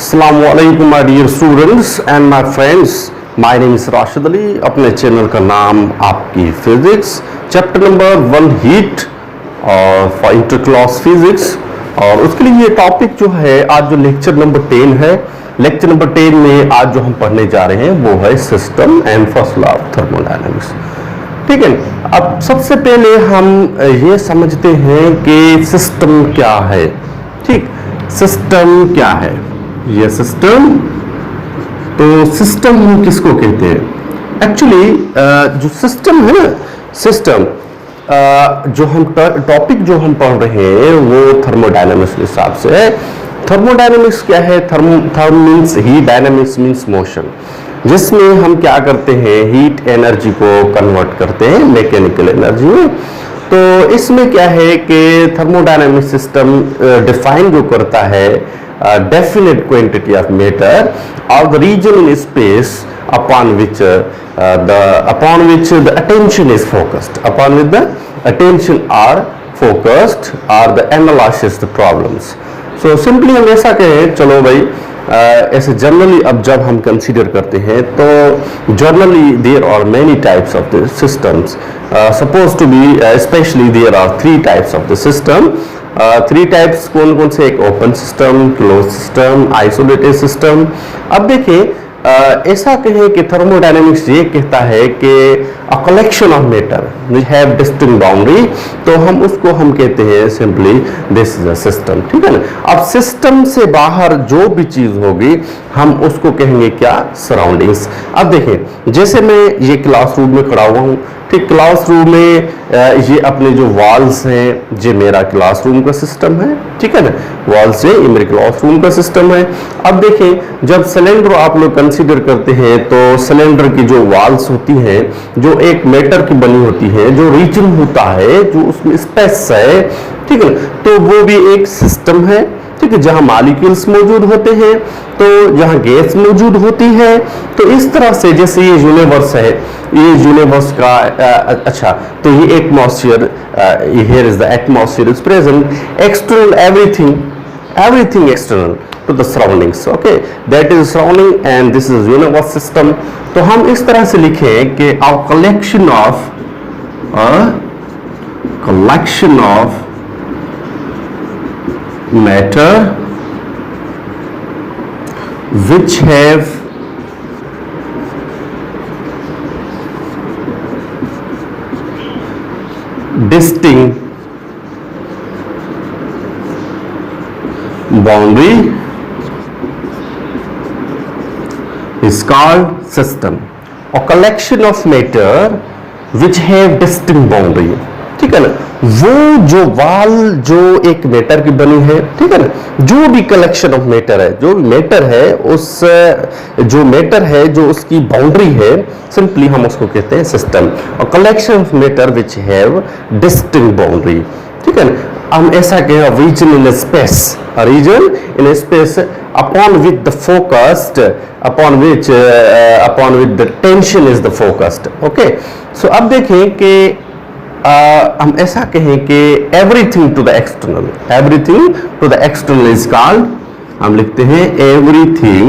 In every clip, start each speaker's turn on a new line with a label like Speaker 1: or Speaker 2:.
Speaker 1: अस्सलामुअलैकुम my dear students and my friends, my name is Rashid Ali. अपने channel का नाम आपकी फिजिक्स, चैप्टर नंबर 1 हीट और फॉर इंटर क्लास फिजिक्स। और उसके लिए ये टॉपिक जो है आज जो लेक्चर नंबर 10 है, लेक्चर नंबर 10 में आज जो हम पढ़ने जा रहे हैं वो है system and first law of thermodynamics. ठीक है, अब सबसे पहले हम ये समझते हैं कि सिस्टम क्या है। ठीक, सिस्टम क्या है? ये सिस्टम, तो सिस्टम हम किसको कहते हैं? एक्चुअली जो सिस्टम है ना, सिस्टम जो हम टॉपिक जो हम पढ़ रहे हैं वो थर्मोडायनामिक्स के हिसाब से है। थर्मोडायनामिक्स क्या है? Therm means heat, dynamics means motion, जिसमें हम क्या करते हैं, हीट एनर्जी को कन्वर्ट करते हैं मैकेनिकल एनर्जी में। तो इसमें क्या है कि थर्मोडायनामिक सिस्टम डिफाइन जो करता है definite quantity of matter or the region in space upon which the attention is focused, upon which the attention are focused or the analysis the problems. So simply हम ऐसा कहें, चलो भाई ऐसे generally अब जब हम कंसीडर करते हैं तो generally there are many types of the systems, suppose to be specially there are 3 types of the system. 3 types कौन कौन से? एक open system, close system, isolated system. अब देखिए ऐसा कहें कि थर्मोडायनेमिक्स ये कहता है कि a collection of matter which have distinct boundary, तो हम उसको हम कहते हैं simply this is a system. ठीक है ना। अब सिस्टम से बाहर जो भी चीज होगी हम उसको कहेंगे क्या? सराउंडिंग्स। अब देखिए जैसे मैं ये क्लासरूम में खड़ा हुआ हूँ, ठीक, क्लासरूम में ये अपने जो वॉल्स हैं ये मेरा क्लासरूम का सिस्टम है। ठीक है ना, वॉल्स ये मेरे क्लासरूम का सिस्टम है। अब देखें जब सिलेंडर आप लोग कंसीडर करते हैं तो सिलेंडर की जो वॉल्स होती हैं जो एक मेटर की बनी होती है, जो रीजन होता है, जो उसमें स्पेस है, ठीक है ना, तो वो भी एक सिस्टम है। ठीक है, जहां मॉलिक्यूल्स मौजूद होते हैं, तो जहां गैस मौजूद होती है। तो इस तरह से जैसे ये यूनिवर्स है, ये यूनिवर्स का अच्छा, तो ये atmosphere, here is the atmosphere is present, external everything external to the surroundings. Okay, that is surrounding and this is universe system. तो हम इस तरह से लिखें कि a collection of matter which have distinct boundary is called system. A collection of matter which have distinct boundary. ठीक है ना, वो जो वाल जो एक मेटर की बनी है, ठीक है ना, जो भी कलेक्शन ऑफ मेटर है, जो मेटर है, उस जो मेटर है जो उसकी बाउंड्री है, सिंपली हम उसको कहते हैं सिस्टम। और collection of matter which have distinct boundary. ठीक है ना, हम ऐसा कहें region in space, region in space upon which the focused, upon which the tension is the focused. Okay, so अब देखें कि हम ऐसा कहें कि everything to the external is called, हम लिखते हैं everything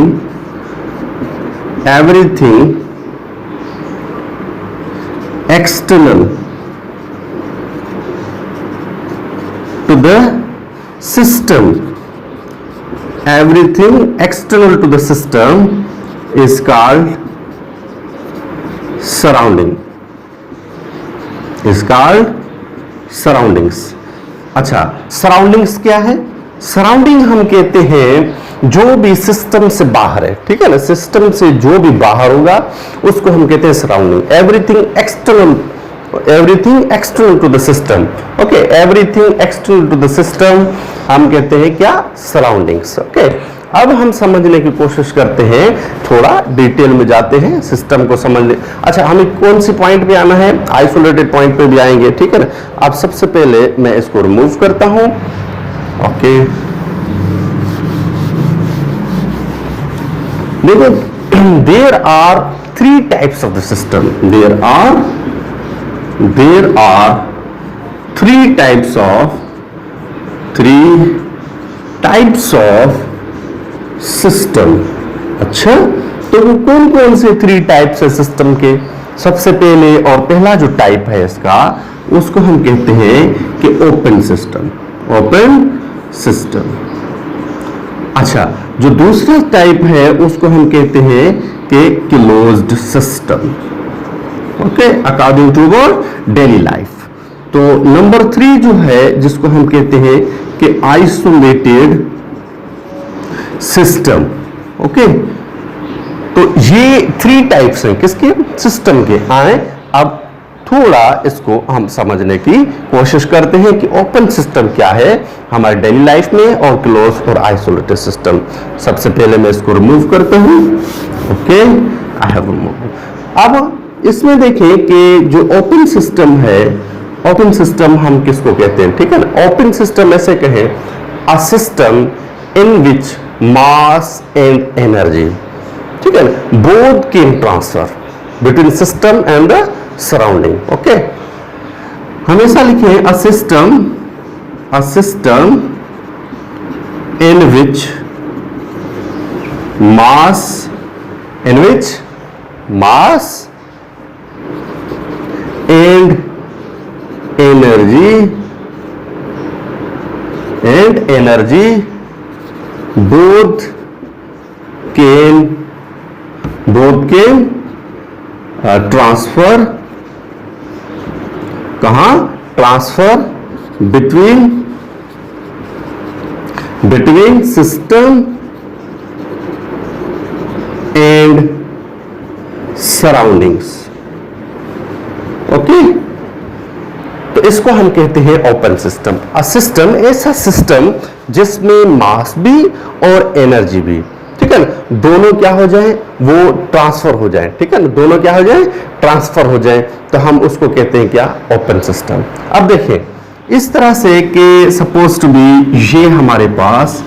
Speaker 1: external to the system, everything external to the system is called surroundings. अच्छा, सराउंडिंग्स क्या है? सराउंडिंग हम कहते हैं जो भी सिस्टम से बाहर है। ठीक है ना, सिस्टम से जो भी बाहर होगा उसको हम कहते हैं surrounding. Everything external to the system. Okay, everything external to the system हम कहते हैं क्या? सराउंडिंग्स। ओके, अब हम समझने की कोशिश करते हैं, थोड़ा डिटेल में जाते हैं सिस्टम को समझने। अच्छा, हमें कौन सी पॉइंट पे आना है? आइसोलेटेड पॉइंट पे भी आएंगे। ठीक है ना, अब सबसे पहले मैं इसको रिमूव करता हूं। ओके, देखो there are 3 types of the system. There are 3 types of system. अच्छा, तो वो कौन कौन से 3 टाइप्स है सिस्टम के? सबसे पहले और पहला जो टाइप है इसका, उसको हम कहते हैं कि ओपन सिस्टम। Open system. अच्छा, जो दूसरा टाइप है उसको हम कहते हैं कि closed system. Okay, according to our daily life. तो नंबर 3 जो है जिसको हम कहते हैं कि आइसोलेटेड सिस्टम। ओके, तो ये 3 टाइप्स हैं किसके? सिस्टम के। आए अब थोड़ा इसको हम समझने की कोशिश करते हैं कि ओपन सिस्टम क्या है हमारे डेली लाइफ में और क्लोज और आइसोलेटेड सिस्टम। सबसे पहले मैं इसको रिमूव करता हूं। Okay, I have remove. अब इसमें देखें कि जो ओपन सिस्टम है, ओपन सिस्टम हम किसको कहते हैं? ठीक है ना, ओपन सिस्टम ऐसे कहें, a system in which mass and energy, ठीक है ना, both can transfer between system and the surrounding. Okay, हमेशा लिखें a system in which mass and energy both can transfer, कहां? Transfer between system and surroundings. Okay, तो इसको हम कहते हैं ओपन सिस्टम। अ सिस्टम ऐसा सिस्टम जिसमें मास भी और एनर्जी भी, ठीक है ना, दोनों क्या हो जाए? वो ट्रांसफर हो जाए। ठीक है ना, दोनों क्या हो जाए? ट्रांसफर हो जाए, तो हम उसको कहते हैं क्या? Open system. अब देखें इस तरह से कि सपोज टू बी ये हमारे पास,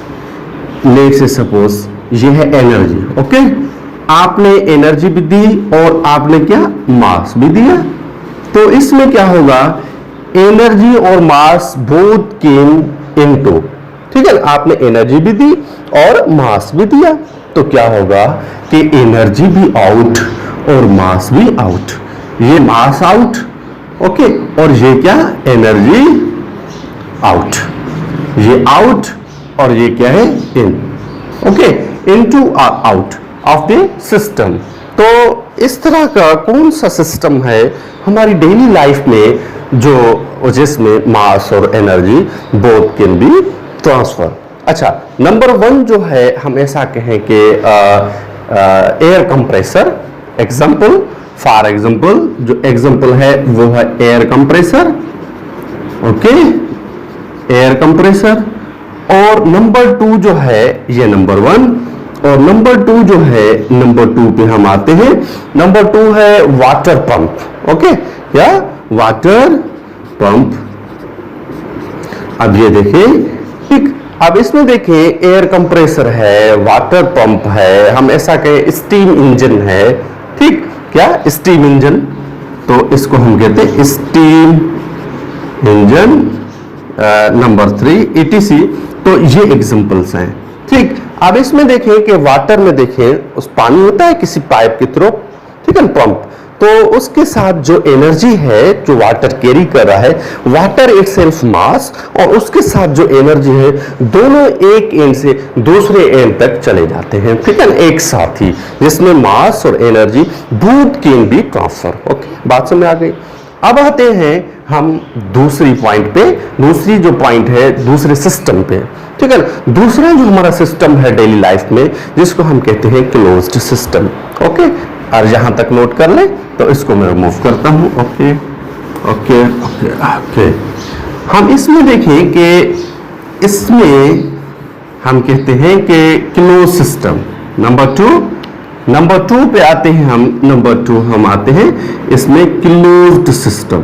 Speaker 1: लेट से सपोज ये है एनर्जी। ओके, आपने एनर्जी भी दी और आपने क्या? मास भी दिया। तो इसमें क्या होगा? एनर्जी और मास बोथ केम इनटू, ठीक है, आपने एनर्जी भी दी और मास भी दिया, तो क्या होगा कि एनर्जी भी आउट और मास भी आउट। ये मास आउट, ओके, और ये क्या? Energy out. ये आउट और ये क्या है? इन। ओके, इनटू और आउट ऑफ द सिस्टम। तो इस तरह का कौन सा सिस्टम है हमारी डेली लाइफ में जो जिसमें मास और energy both can be transfer? अच्छा, नंबर 1 जो है हम ऐसा कहें कि air compressor. Example, for example जो एग्जांपल है वो है air compressor. Okay, air compressor. और नंबर 2 जो है ये नंबर 1, और नंबर 2 जो है, नंबर 2 पे हम आते हैं। नंबर 2 है वाटर पंप। ओके, या वाटर पंप। अब ये देखें, ठीक, अब इसमें देखें एयर कंप्रेसर है, वाटर पंप है, हम ऐसा कहें स्टीम इंजन है। ठीक, क्या? Steam engine. तो इसको हम कहते हैं स्टीम इंजन। Number 3 ETC। तो ये एग्जांपल्स हैं। ठीक, अब इसमें देखें कि वाटर में देखें उस पानी होता है किसी पाइप के थ्रू, ठीक है, पंप, तो उसके साथ जो एनर्जी है जो वाटर कैरी कर रहा है, वाटर इटसेल्फ मास, और उसके साथ जो एनर्जी है, दोनों एक एंड से दूसरे एंड तक चले जाते हैं, ठीक है ना, एक साथ ही, जिसमें मास और energy both can be transfer. Okay, बात समझ आ गई। अब आते हैं हम दूसरी पॉइंट पे, दूसरी जो पॉइंट है दूसरे सिस्टम पे, ठीक है ना। दूसरा जो हमारा सिस्टम है डेली लाइफ में जिसको हम कहते हैं क्लोज्ड सिस्टम। ओके, और यहां तक नोट कर ले, तो इसको मैं रिमूव करता हूं। ओके ओके ओके ओके, हम इसमें देखें कि इसमें हम कहते हैं कि क्लोज सिस्टम। नंबर 2 पे आते हैं हम। नंबर 2 हम आते हैं इसमें closed system.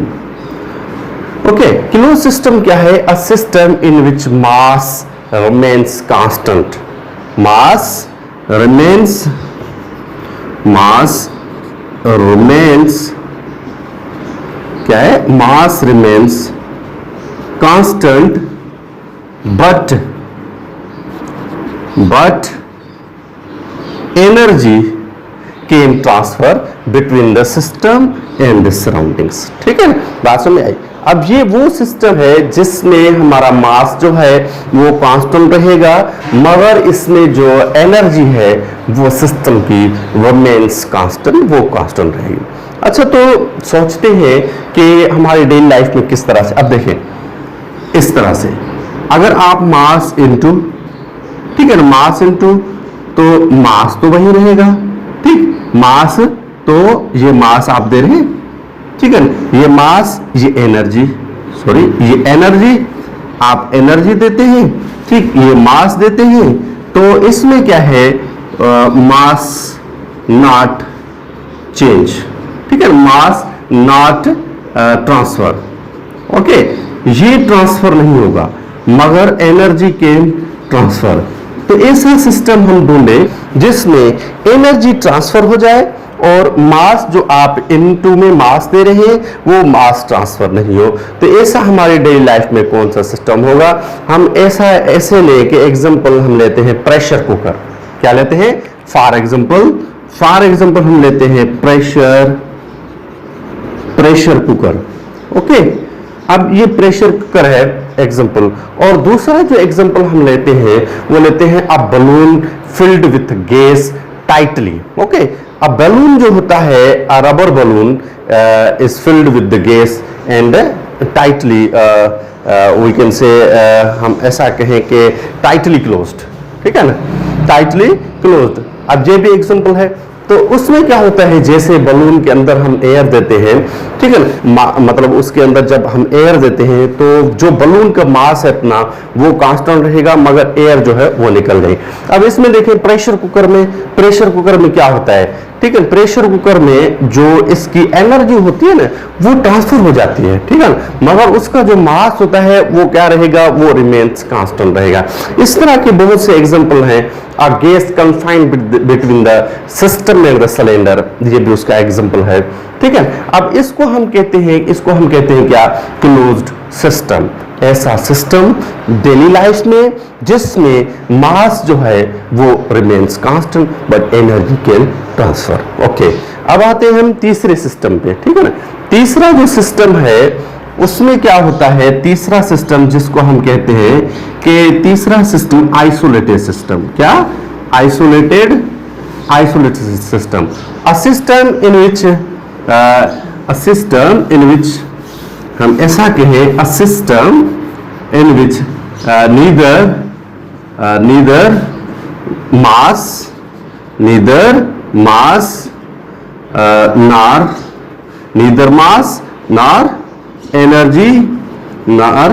Speaker 1: Okay, close system क्या है? अ system in which mass remains constant. Mass remains क्या है? Mass remains constant but energy can transfer between the system and the surroundings. ठीक है, बात समझ आई। अब ये वो सिस्टम है जिसमें हमारा मास जो है वो कांस्टेंट रहेगा, मगर इसमें जो एनर्जी है वो सिस्टम की रिमेन्स कांस्टेंट, वो कांस्टेंट रहेगी। अच्छा, तो सोचते हैं कि हमारी डेली लाइफ में किस तरह से। अब देखें, इस तरह से अगर आप मास इनटू, ठीक है ना, मास इनटू, तो मास तो वही रहेगा, ठीक, मास, तो ये मास आप दे रहे हैं, ठीक है ना, ये मास, ये एनर्जी, सॉरी ये एनर्जी, आप एनर्जी देते हैं, ठीक, ये मास देते हैं, तो इसमें क्या है, मास नॉट चेंज, ठीक है, मास नॉट ट्रांसफर, ओके, ये ट्रांसफर नहीं होगा, मगर एनर्जी कैन ट्रांसफर। तो ऐसा सिस्टम हम ढूंढे जिसमें एनर्जी ट्रांसफर हो जाए और मास जो आप इनटू में मास दे रहे हैं वो मास ट्रांसफर नहीं हो। तो ऐसा हमारी डेली लाइफ में कौन सा सिस्टम होगा? हम ऐसा ऐसे लेके एग्जांपल हम लेते हैं प्रेशर कुकर। क्या लेते हैं? फॉर एग्जांपल हम लेते हैं प्रेशर कुकर। ओके, अब ये प्रेशर कुकर है एग्जांपल, और दूसरा जो एग्जांपल हम लेते हैं वो लेते हैं a balloon filled with gas tightly. Okay, a balloon जो होता है, a rubber balloon is filled with the gas and tightly, we can say, हम ऐसा कहें कि टाइटली क्लोज्ड, ठीक है ना, टाइटली क्लोज्ड। अब ये भी एग्जांपल है। तो उसमें क्या होता है, जैसे बलून के अंदर हम एयर देते हैं, ठीक है, मतलब उसके अंदर जब हम एयर देते हैं तो जो बलून का मास है अपना वो कांस्टेंट रहेगा, मगर एयर जो है वो निकल गई। अब इसमें देखें प्रेशर कुकर में क्या होता है, ठीक है, प्रेशर कुकर में जो इसकी एनर्जी होती है ना वो ट्रांसफर हो जाती है, ठीक है, मगर उसका जो मास होता है वो क्या रहेगा, वो रिमेन्स कांस्टेंट रहेगा। इस तरह के बहुत से एग्जांपल हैं। A gas confined between the system and the cylinder, ये भी उसका एग्जांपल है, ठीक है। अब इसको हम कहते हैं क्या, क्लोज्ड सिस्टम। ऐसा सिस्टम डेली लाइफ में जिसमें मास जो है वो remains constant but energy can transfer. Okay, अब आते हैं हम तीसरे सिस्टम पे, ठीक है ना। तीसरा जो सिस्टम है उसमें क्या होता है, तीसरा सिस्टम जिसको हम कहते हैं कि तीसरा सिस्टम आइसोलेटेड सिस्टम। क्या? Isolated system. A system in which हम ऐसा कहें, a system in which neither mass nor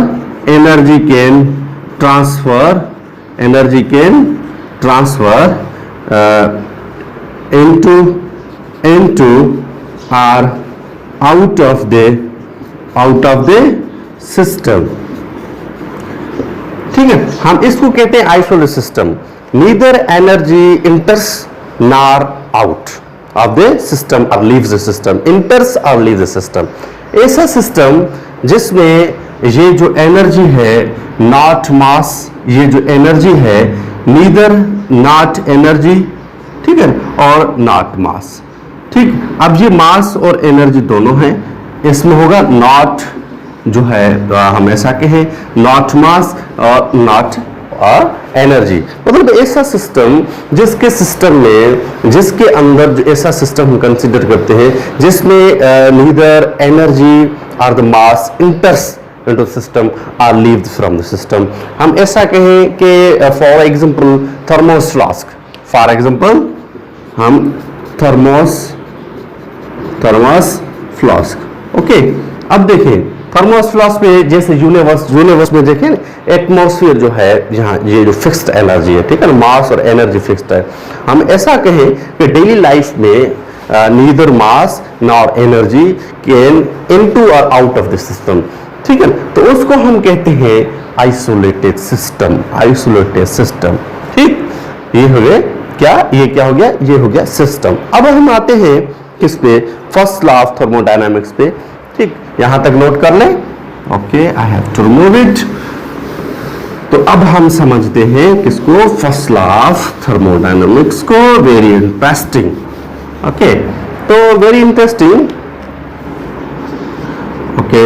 Speaker 1: energy can transfer into or out of the system, ठीक है। हम इसको कहते हैं isolated system. Neither energy इंटर्स nor out of the system और लीव्स द सिस्टम, इंटर्स और लीव्स द सिस्टम। ऐसा system जिसमें ये जो एनर्जी है नॉट मास, ये जो एनर्जी है नीदर नॉट एनर्जी, ठीक है, और नॉट मास, ठीक। अब ये मास और एनर्जी दोनों हैं, इसमें होगा नॉट जो है, हम ऐसा कहें नॉट मास और नॉट एनर्जी। मतलब ऐसा सिस्टम जिसके अंदर जो ऐसा सिस्टम हम कंसीडर करते हैं जिसमें नीदर एनर्जी और the mass इंटर्स into system or leaves from the system। हम ऐसा कहें कि for example thermos flask, for example हम थर्मोस फ्लास्क। ओके, अब देखें थर्मोस फ्लास्क में जैसे यूनिवर्स में देखें एटमॉस्फेयर जो है, यहाँ ये जो फिक्स्ड एनर्जी है, ठीक है ना, मास और एनर्जी फिक्स्ड है। हम ऐसा कहें कि डेली लाइफ में neither mass nor energy can into और आउट ऑफ द सिस्टम, ठीक है। तो उसको हम कहते हैं आइसोलेटेड सिस्टम, ठीक। ये हो गया क्या, ये क्या हो गया, ये हो गया सिस्टम। अब हम आते हैं किस पे, फर्स्ट लॉ ऑफ थर्मोडायनामिक्स पे, ठीक। यहां तक नोट कर लें। Okay, I have to remove it. तो अब हम समझते हैं किसको, फर्स्ट लॉ ऑफ थर्मोडायनामिक्स को। वेरी इंटरेस्टिंग, ओके, तो वेरी इंटरेस्टिंग, ओके,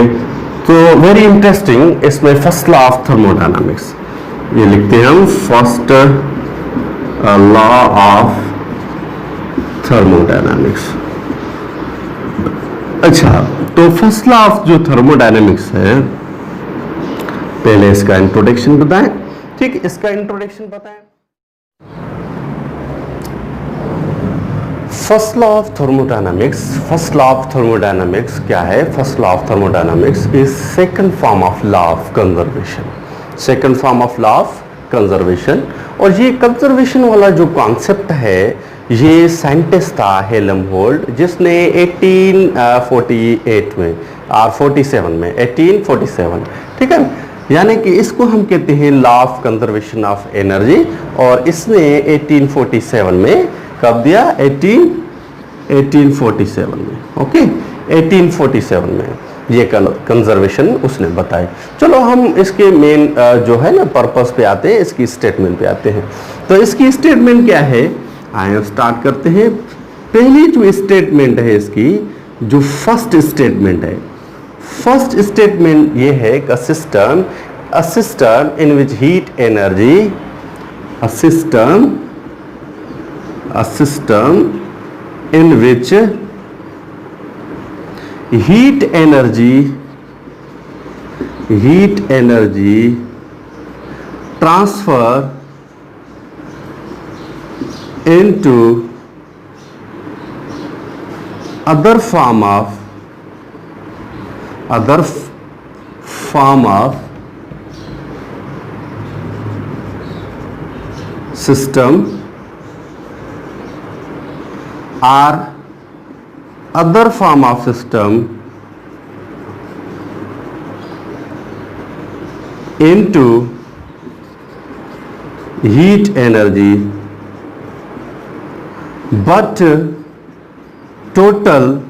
Speaker 1: तो वेरी इंटरेस्टिंग, इसमें फर्स्ट लॉ ऑफ थर्मोडायनामिक्स ये लिखते हैं हम, फर्स्ट लॉ ऑफ थर्मोडायनामिक्स। अच्छा, तो फर्स्ट लॉ ऑफ जो थर्मोडायनामिक्स है, पहले इसका इंट्रोडक्शन बताएं। ठीक, इसका इंट्रोडक्शन बताएं। First law of thermodynamics, first law of thermodynamics क्या है? First law of thermodynamics is second form of law of conservation, second form of law of conservation. और ये कंजर्वेशन वाला जो कॉन्सेप्ट है, ये साइंटिस्ट था हेल्महोल्ट्ज, जिसने 1848 में और 47 में 1847, ठीक है, यानी कि इसको हम कहते हैं law of conservation of energy. और इसने 1847 में कब दिया? 1847 में, ओके, 1847 में ये कंजर्वेशन उसने बताई। चलो हम इसके मेन जो है ना पर्पस पे आते हैं, इसकी स्टेटमेंट पे आते हैं। तो इसकी स्टेटमेंट क्या है, आइए स्टार्ट करते हैं। पहली जो स्टेटमेंट है इसकी, जो फर्स्ट स्टेटमेंट है, फर्स्ट स्टेटमेंट ये है कि a system in which heat energy, a system in which heat energy transfer into other form of system or other form of system into heat energy, but total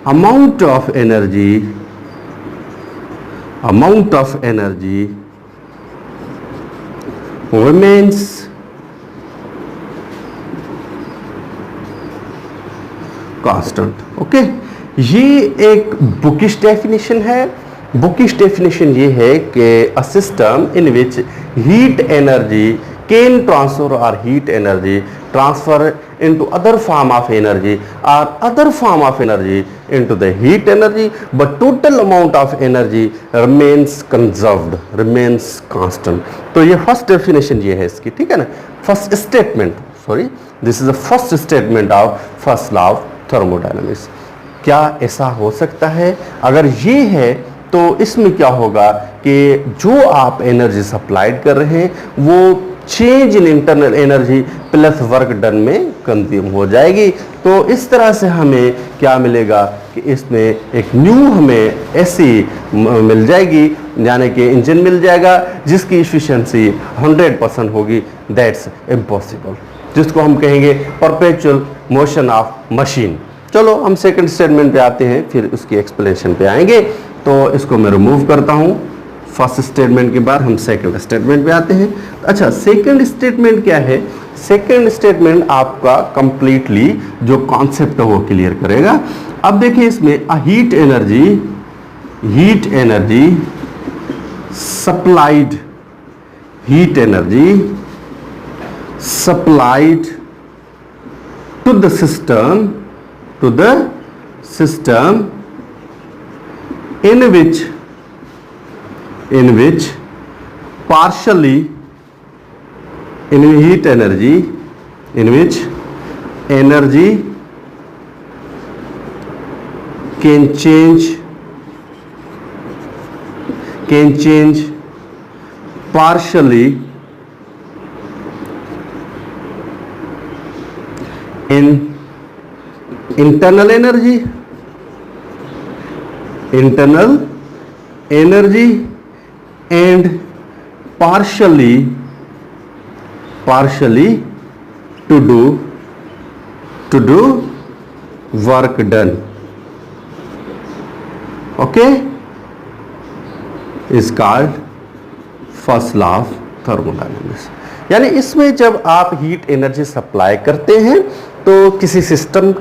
Speaker 1: amount of energy remains constant. Okay, ये एक bookish definition है। Bookish definition ये है कि a system in which heat energy can transfer और heat energy transfer into other form of energy or other form of energy into the heat energy, but total amount of energy remains conserved, remains constant। तो ये first definition ये है इसकी, ठीक है ना, first statement, sorry, this is the first statement of first law of thermodynamics. क्या ऐसा हो सकता है? अगर ये है तो इसमें क्या होगा कि जो आप एनर्जी सप्लाइड कर रहे हैं वो change in internal energy plus work done में कंज्यूम हो जाएगी। तो इस तरह से हमें क्या मिलेगा कि इसमें एक न्यू हमें ऐसी मिल जाएगी, यानी कि इंजन मिल जाएगा जिसकी एफिशिएंसी 100% होगी। दैट्स इम्पॉसिबल, जिसको हम कहेंगे परपेचुअल मोशन ऑफ मशीन। चलो हम सेकंड स्टेटमेंट पे आते हैं, फिर उसकी एक्सप्लेनेशन पे आएंगे। तो इसको मैं रिमूव करता हूँ। फर्स्ट स्टेटमेंट के बाद हम सेकंड स्टेटमेंट पे आते हैं। अच्छा, सेकंड स्टेटमेंट क्या है? सेकंड स्टेटमेंट आपका कंप्लीटली जो कॉन्सेप्ट है वो क्लियर करेगा। अब देखिए इसमें heat energy supplied, heat energy supplied to the system in which partially in heat energy in which energy can change partially in internal energy and partially to do work done, okay, is called first law of thermodynamics. यानी इसमें जब आप heat energy supply करते हैं तो किसी system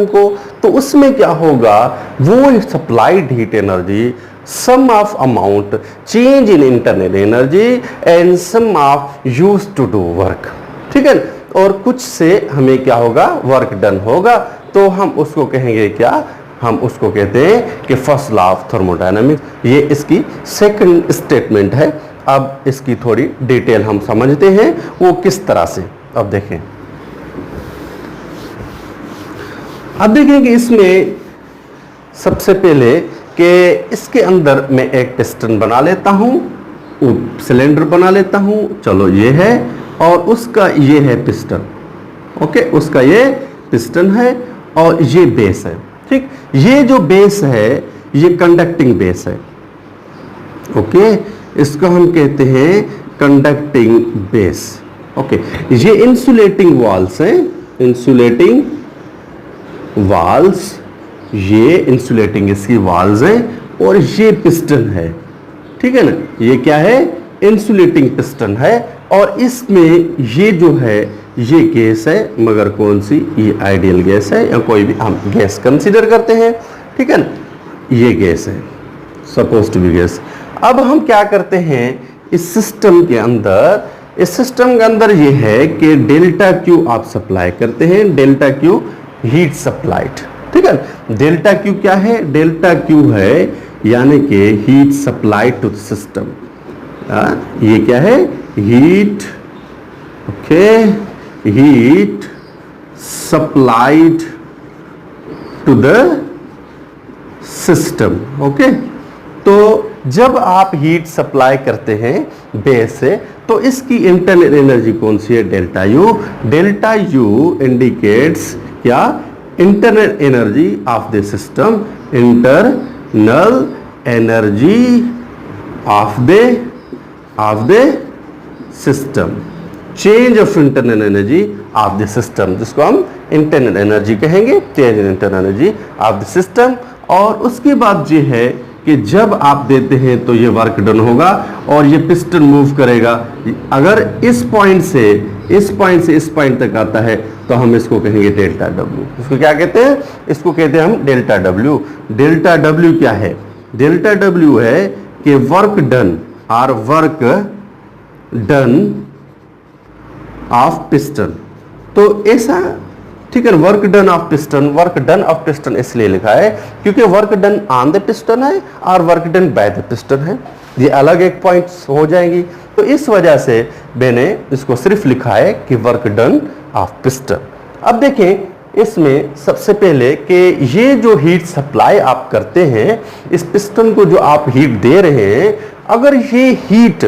Speaker 1: को, तो उसमें क्या होगा, वो supplied heat energy some of amount change in internal energy and some of use to do work, ठीक है। और कुछ से हमें क्या होगा, वर्क डन होगा, तो हम उसको कहेंगे क्या, हम उसको कहते हैं कि फर्स्ट लॉ ऑफ थर्मोडायनामिक्स। ये इसकी सेकंड स्टेटमेंट है। अब इसकी थोड़ी डिटेल हम समझते हैं वो किस तरह से। अब देखें, अब देखें कि इसमें सबसे पहले कि इसके अंदर मैं एक पिस्टन बना लेता हूं, सिलेंडर बना लेता हूं, चलो ये है, और उसका ये है पिस्टन, ओके, उसका ये पिस्टन है और ये बेस है, ठीक। ये जो बेस है ये कंडक्टिंग बेस है, ओके, इसको हम कहते हैं कंडक्टिंग बेस, ओके। ये इंसुलेटिंग वॉल्स है, इंसुलेटिंग वॉल्स, ये इंसुलेटिंग इसकी वॉल्स हैं, और ये पिस्टन है, ठीक है ना, ये क्या है, इंसुलेटिंग पिस्टन है। और इसमें ये जो है ये गैस है, मगर कौन सी, ये आइडियल गैस है या कोई भी हम गैस कंसीडर करते हैं, ठीक है ना, ये गैस है, सपोज टू बी गैस। अब हम क्या करते हैं इस सिस्टम के अंदर, इस सिस्टम के अंदर ये है कि डेल्टा क्यू आप सप्लाई करते हैं, डेल्टा क्यू हीट सप्लाइड, ठीक है। डेल्टा क्यू क्या है, डेल्टा क्यू है यानी कि heat supplied to the system. ये क्या है, heat, okay, heat supplied to the system, okay. तो जब आप हीट सप्लाई करते हैं बेस से, तो इसकी इंटरनल एनर्जी कौन सी है, delta U. Delta U indicates क्या, internal energy of the system, internal energy of the system, change of internal energy of the system, जिसको हम इंटरनल एनर्जी कहेंगे, change in internal energy of the system. और उसके बाद ये है कि जब आप देते हैं तो ये वर्क डन होगा और ये पिस्टन मूव करेगा। अगर इस पॉइंट से इस पॉइंट तक आता है तो हम इसको कहेंगे डेल्टा डब्ल्यू। इसको क्या कहते हैं, इसको कहते हैं हम डेल्टा डब्ल्यू। डेल्टा डब्ल्यू क्या है, डेल्टा डब्ल्यू है कि वर्क डन और वर्क डन ऑफ पिस्टन। तो ऐसा, ठीक है, work done of piston, work done of piston इसलिए लिखा है क्योंकि work done on the piston है और work done by the piston है, ये अलग एक पॉइंट्स हो जाएंगी। तो इस वजह से मैंने इसको सिर्फ लिखा है कि वर्क डन ऑफ पिस्टन। अब देखें इसमें सबसे पहले कि ये जो हीट सप्लाई आप करते हैं, इस पिस्टन को जो आप हीट दे रहे हैं, अगर ये हीट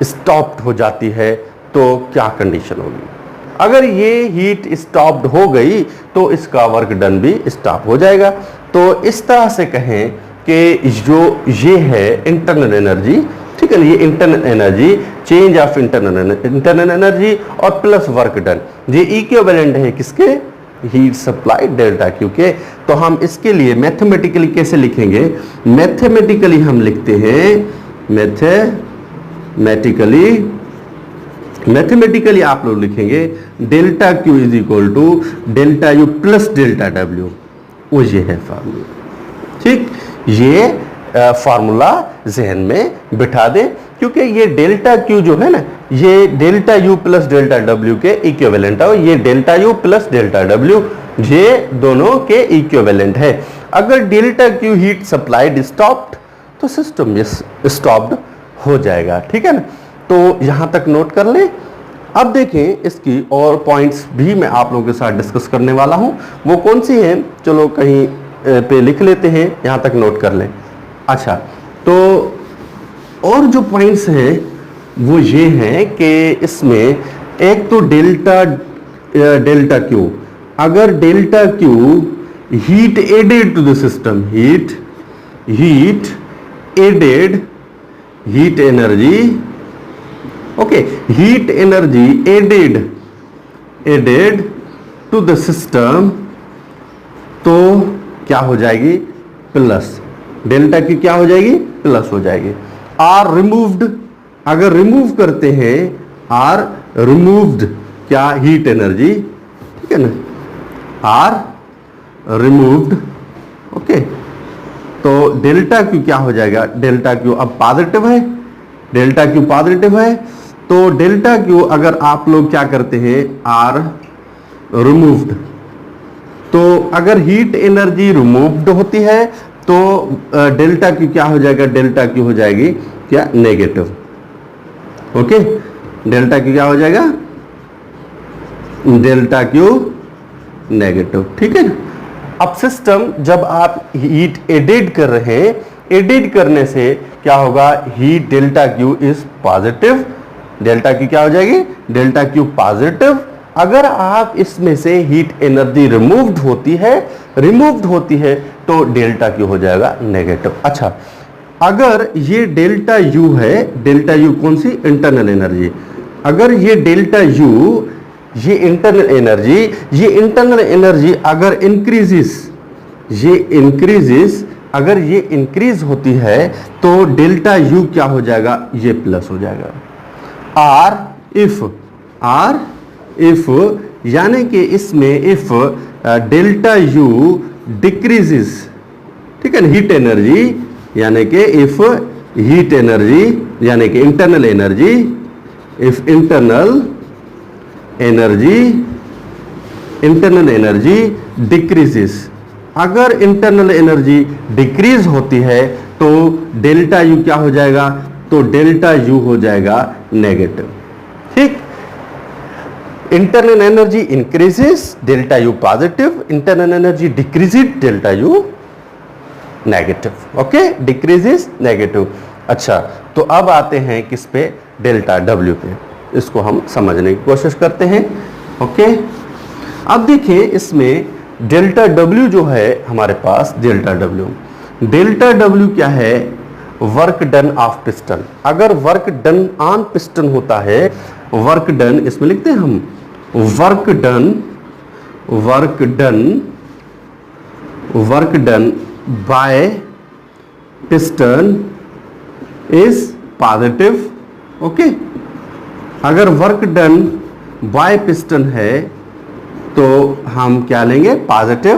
Speaker 1: स्टॉप्ड हो जाती है तो क्या कंडीशन होगी। अगर ये हीट स्टॉप्ड हो गई तो इसका वर्क डन भी स्टॉप हो जाएगा। तो इस तरह से कहें कि जो ये है इंटरनल एनर्जी, ठीक है, ये internal energy, change of internal energy और प्लस वर्क डन, ये इक्विवेलेंट है किसके, हीट सप्लाई डेल्टा क्यू के। तो हम इसके लिए मैथमेटिकली कैसे लिखेंगे, मैथमेटिकली हम लिखते हैं, मैथमेटिकली आप लोग लिखेंगे delta Q is equal to delta U plus delta W, वो ये है फार्मूला, ठीक। ये फार्मूला जहन में बिठा दे, क्योंकि ये डेल्टा क्यू जो है ना, ये delta U plus delta W के इक्विवेलेंट है, ये delta U plus delta W ये दोनों के इक्विवेलेंट है। अगर delta Q heat supplied stopped तो सिस्टम स्टॉप्ड हो जाएगा, ठीक है ना। तो यहां तक नोट कर लें। अब देखें इसकी और पॉइंट्स भी मैं आप लोगों के साथ डिस्कस करने वाला हूं, वो कौन सी हैं, चलो कहीं पे लिख लेते हैं, यहां तक नोट कर लें। अच्छा, तो और जो पॉइंट्स हैं वो ये हैं कि इसमें एक तो डेल्टा क्यू, अगर delta Q heat added to the system, heat added, heat energy, okay, heat energy added to the system, तो क्या हो जाएगी, प्लस, डेल्टा की क्या हो जाएगी, प्लस हो जाएगी। आर रिमूव्ड अगर रिमूव करते हैं आर रिमूव्ड क्या हीट एनर्जी, ठीक है ना, आर रिमूव्ड, ओके। तो डेल्टा क्यू क्या हो जाएगा, डेल्टा क्यू अब पॉजिटिव है, डेल्टा क्यू पॉजिटिव है, तो डेल्टा क्यू अगर आप लोग क्या करते हैं आर रिमूव्ड, तो अगर हीट एनर्जी रिमूव्ड होती है तो डेल्टा क्यू क्या हो जाएगा, डेल्टा क्यू हो जाएगी क्या नेगेटिव, ओके। डेल्टा क्यू क्या हो जाएगा, डेल्टा क्यू नेगेटिव, ठीक है ना। अब सिस्टम जब आप हीट एडेड कर रहे हैं, एडेड करने से क्या होगा, heat delta Q is positive, delta Q क्या हो जाएगी, डेल्टा क्यू पॉजिटिव। अगर आप इसमें से हीट एनर्जी रिमूव्ड होती है तो डेल्टा क्यू हो जाएगा नेगेटिव। अच्छा, अगर ये डेल्टा यू है, डेल्टा यू कौन सी, इंटरनल एनर्जी, अगर ये डेल्टा यू ये इंटरनल एनर्जी अगर अगर ये इंक्रीज होती है तो डेल्टा यू क्या हो जाएगा, ये प्लस हो जाएगा। आर इफ यानी कि इसमें इफ डेल्टा यू डिक्रीजेस, ठीक है ना, हीट एनर्जी यानी कि इफ हीट एनर्जी यानी कि internal energy, if internal energy decreases, अगर इंटरनल एनर्जी डिक्रीज होती है तो डेल्टा यू क्या हो जाएगा, तो डेल्टा यू हो जाएगा नेगेटिव, ठीक। Internal energy increases, delta U positive, internal energy decreases, delta U negative, okay, decreases negative. अच्छा, तो अब आते हैं किस पे, डेल्टा डब्ल्यू पे, इसको हम समझने की कोशिश करते हैं, ओके। अब देखिए इसमें डेल्टा डब्ल्यू जो है हमारे पास, डेल्टा डब्ल्यू क्या है, वर्क डन ऑफ पिस्टन। अगर वर्क डन ऑन पिस्टन होता है, वर्क डन इसमें लिखते हैं हम, work done by piston is positive, okay. अगर वर्क डन बाय पिस्टन है तो हम क्या लेंगे, positive.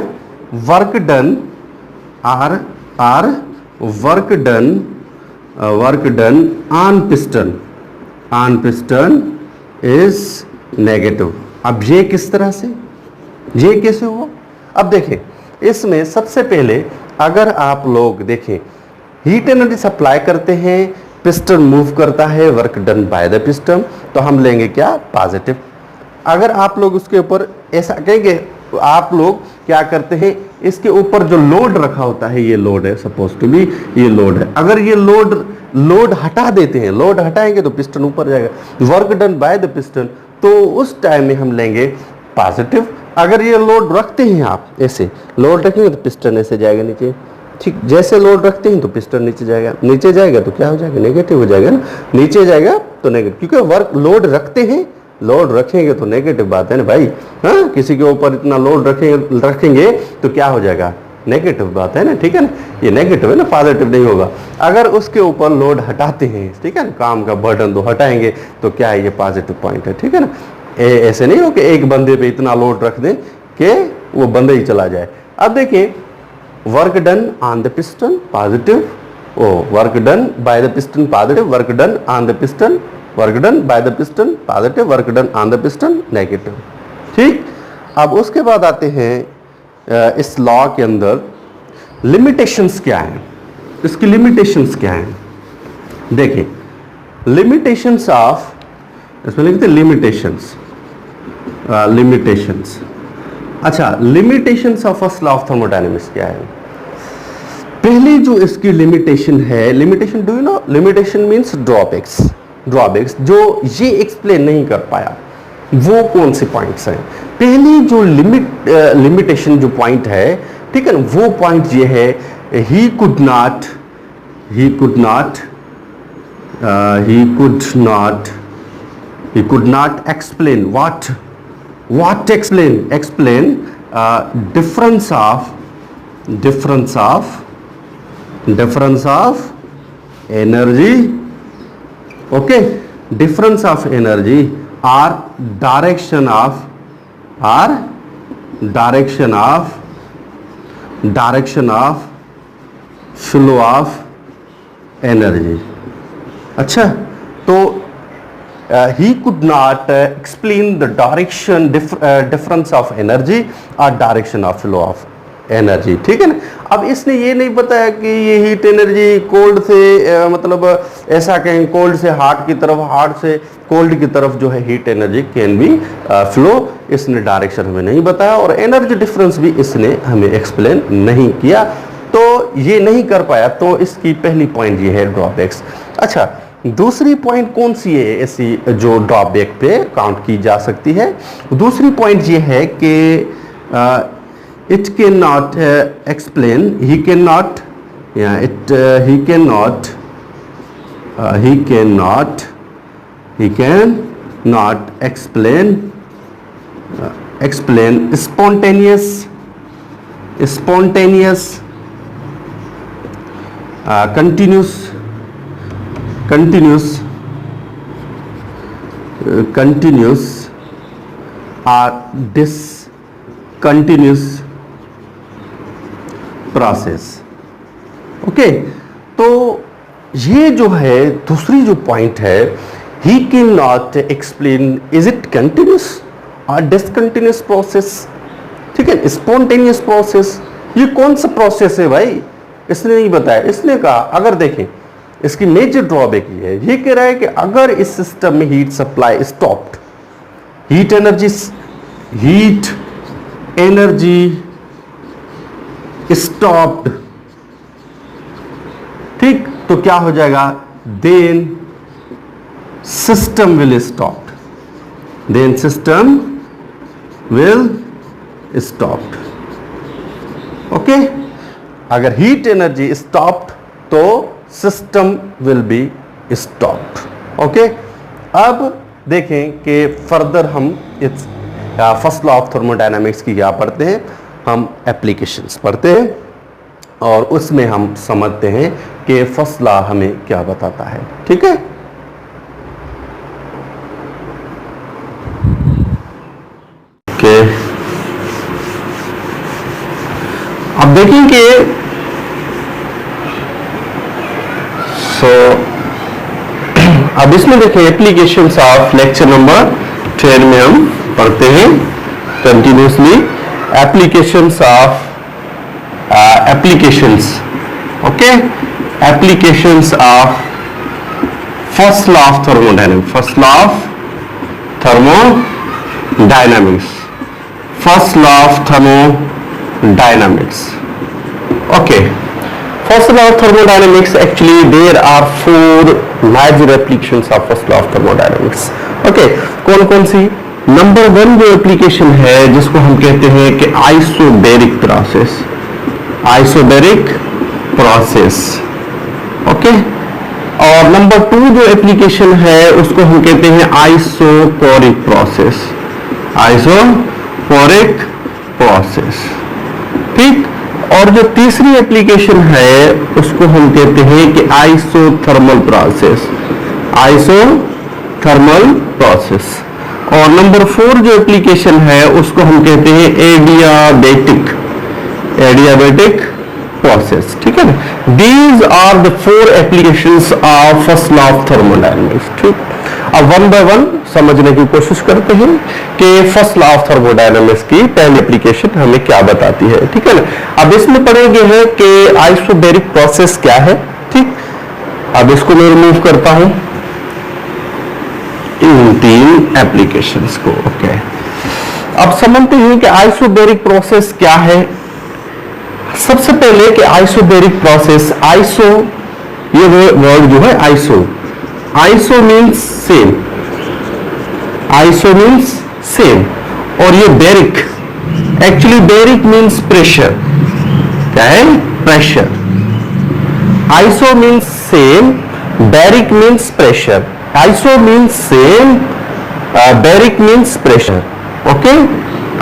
Speaker 1: Work done work done on piston is negative. अब ये किस तरह से, ये कैसे हुआ, अब देखें इसमें सबसे पहले अगर आप लोग देखें, हीट एनर्जी सप्लाई करते हैं, पिस्टन मूव करता है, work done by the piston, तो हम लेंगे क्या, पॉजिटिव। अगर आप लोग उसके ऊपर ऐसा कहेंगे, तो आप लोग क्या करते हैं, इसके ऊपर जो लोड रखा होता है, ये लोड है, सपोज टू बी ये लोड है, अगर ये लोड हटा देते हैं, लोड हटाएंगे तो पिस्टन ऊपर जाएगा, work done by the piston, तो उस टाइम में हम लेंगे पॉजिटिव। अगर ये लोड रखते हैं, आप ऐसे लोड रखेंगे तो पिस्टन ऐसे जाएगा नीचे, ठीक, जैसे लोड रखते हैं तो पिस्टन नीचे जाएगा तो क्या हो जाएगा, नेगेटिव हो जाएगा ना, नीचे जाएगा तो नेगेटिव, क्योंकि वर्क लोड रखते हैं, लोड रखेंगे तो नेगेटिव बात है ना भाई, हाँ, किसी के ऊपर इतना लोड रखेंगे तो क्या हो जाएगा, नेगेटिव बात है ना, ठीक है ना, ये नेगेटिव है ना, पॉजिटिव नहीं होगा। अगर उसके ऊपर लोड हटाते हैं, ठीक है ना, काम का बर्डन तो हटाएंगे तो क्या है, ये पॉजिटिव पॉइंट है, ठीक है ना। ऐसे नहीं हो कि एक बंदे पे इतना लोड रख दें कि वो बंदे ही चला जाए। अब देखिए, work done on the piston positive, work done by the piston positive, work done on the piston, work done by the piston positive, work done on the piston negative, ठीक। अब उसके बाद आते हैं इस लॉ के अंदर लिमिटेशंस क्या हैं, इसकी लिमिटेशंस क्या हैं, देखिए लिमिटेशंस ऑफ, इसमें लिखते हैं लिमिटेशंस, अच्छा, limitations of first law of thermodynamics क्या है। पहली जो इसकी लिमिटेशन है, limitation do you know, limitation means drawbacks जो ये एक्सप्लेन नहीं कर पाया, वो कौन से पॉइंट्स हैं। पहली जो लिमिटेशन जो पॉइंट है, ठीक है ना, वो पॉइंट ये है, he could not explain explain difference of energy Okay, difference of energy or direction of flow of energy. अच्छा, तो he could not explain the difference of energy or direction of flow of energy, ठीक है ना। अब इसने ये नहीं बताया कि ये हीट एनर्जी कोल्ड से मतलब ऐसा कहें कोल्ड से हार्ट की तरफ, हार्ट से कोल्ड की तरफ जो है heat energy can be flow, इसने डायरेक्शन हमें नहीं बताया और एनर्जी डिफरेंस भी इसने हमें एक्सप्लेन नहीं किया, तो ये नहीं कर पाया। तो इसकी पहली पॉइंट ये है ड्रॉबैक्स। अच्छा, दूसरी पॉइंट कौन सी है ऐसी जो ड्रॉबैक पे काउंट की जा सकती है? दूसरी पॉइंट ये है कि it cannot explain, he cannot explain spontaneous continuous or discontinuous process. Okay, तो ये जो है दूसरी जो पॉइंट है, he can not explain is it continuous और डिसकंटिन्यूस प्रोसेस, ठीक है। स्पॉन्टेनियस प्रोसेस ये कौन सा प्रोसेस है भाई, इसने नहीं बताया। इसने कहा, अगर देखें इसकी मेजर ड्रॉबैक ये है, ये कह रहा है कि अगर इस सिस्टम में heat supply stopped, heat energy stopped, ठीक, तो क्या हो जाएगा? Then system will stopped, okay. अगर हीट एनर्जी स्टॉप्ड तो system will be stopped, okay. अब देखें कि फर्दर हम इस फर्स्ट लॉ ऑफ थर्मोडायनामिक्स की क्या पढ़ते हैं, हम एप्लीकेशंस पढ़ते हैं और उसमें हम समझते हैं कि फर्स्ट लॉ हमें क्या बताता है, ठीक है। ओके, अब देखेंगे अब इसमें देखें एप्लीकेशंस ऑफ लेक्चर नंबर 10 में हम पढ़ते हैं continuously applications of applications, okay, applications of first law of thermodynamics, first law of thermodynamics, first law of thermodynamics, okay. First law of thermodynamics, actually there are 4 major applications of first law of thermodynamics, okay. कौन कौन सी? Number 1 जो application है जिसको हम कहते हैं कि isobaric process, okay. और नंबर 2 जो एप्लीकेशन है उसको हम कहते हैं आइसोपोरिक प्रोसेस, ठीक। और जो तीसरी एप्लीकेशन है उसको हम कहते हैं कि आइसोथर्मल प्रोसेस। और नंबर 4 जो एप्लीकेशन है उसको हम कहते हैं एडियाबैटिक प्रोसेस, ठीक है ना। These are the 4 applications of first law of thermodynamics, ठीक। अब वन बाय वन समझने की कोशिश करते हैं कि फर्स्ट लॉ ऑफ थर्मोडायनामिक्स की पहली एप्लीकेशन हमें क्या बताती है, ठीक है ना। अब इसमें पढ़ेंगे है कि आइसोबैरिक प्रोसेस क्या है, ठीक। अब इसको मैं रिमूव करता हूं इन 3 एप्लीकेशंस को, ओके। अब समझते हैं कि आइसोबैरिक प्रोसेस क्या है। सबसे पहले कि आइसोबैरिक प्रोसेस, आइसो ये वर्ड जो है आइसो मींस सेम, और ये baric, actually baric means pressure, क्या है? Pressure. Iso means same, baric means pressure. Iso means same, baric means pressure, okay.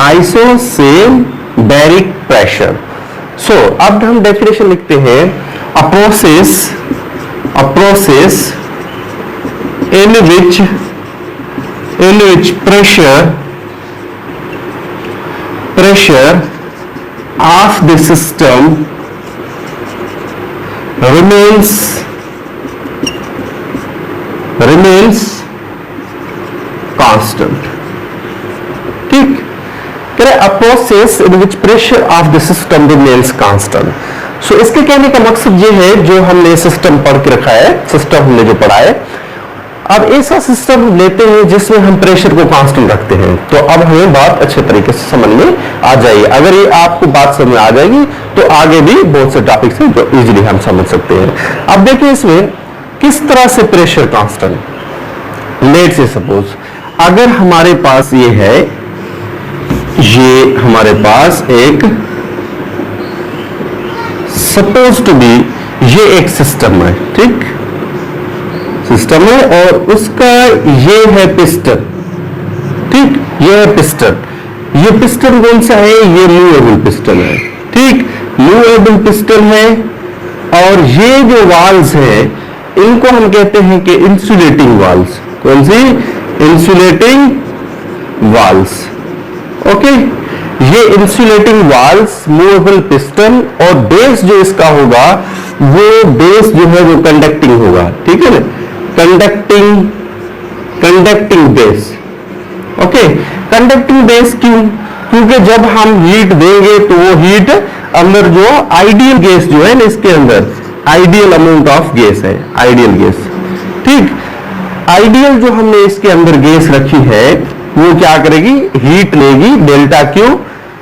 Speaker 1: Iso same, baric pressure. So अब हम definition लिखते हैं, a process in which pressure of the system remains constant. ठीक, a process in which pressure of the system remains constant. So इसके कहने का मकसद ये है, जो हमने सिस्टम पढ़ के रखा है, सिस्टम हमने जो पढ़ा है, अब ऐसा सिस्टम लेते हैं जिसमें हम प्रेशर को कांस्टेंट रखते हैं, तो अब हमें बात अच्छे तरीके से समझ में आ जाएगी। अगर ये आपको बात समझ में आ जाएगी तो आगे भी बहुत से टॉपिक्स हैं जो इजीली हम समझ सकते हैं। अब देखिए इसमें किस तरह से प्रेशर कांस्टेंट, लेट से सपोज अगर हमारे पास ये है, ये हमारे पास एक सपोज टू बी ये एक सिस्टम है, ठीक, सिस्टम है और उसका ये है पिस्टन, ठीक, ये है पिस्टन। ये पिस्टन कौन सा है? ये मूवेबल पिस्टन है, ठीक, मूवेबल पिस्टन है। और ये जो वाल्व्स है इनको हम कहते हैं कि इंसुलेटिंग वाल्व्स। कौन सी? Insulating valves. ओके, ये इंसुलेटिंग वाल्व्स, मूवेबल पिस्टन, और बेस जो इसका होगा वो बेस जो है वो कंडक्टिंग होगा, ठीक है ना, conducting base. Okay, conducting base क्यों? क्योंकि जब हम हीट देंगे तो वो हीट अंदर जो आइडियल गैस जो है ना, इसके अंदर आइडियल अमाउंट ऑफ गैस है, आइडियल गैस, ठीक, आइडियल जो हमने इसके अंदर गैस रखी है वो क्या करेगी? हीट लेगी, डेल्टा क्यू,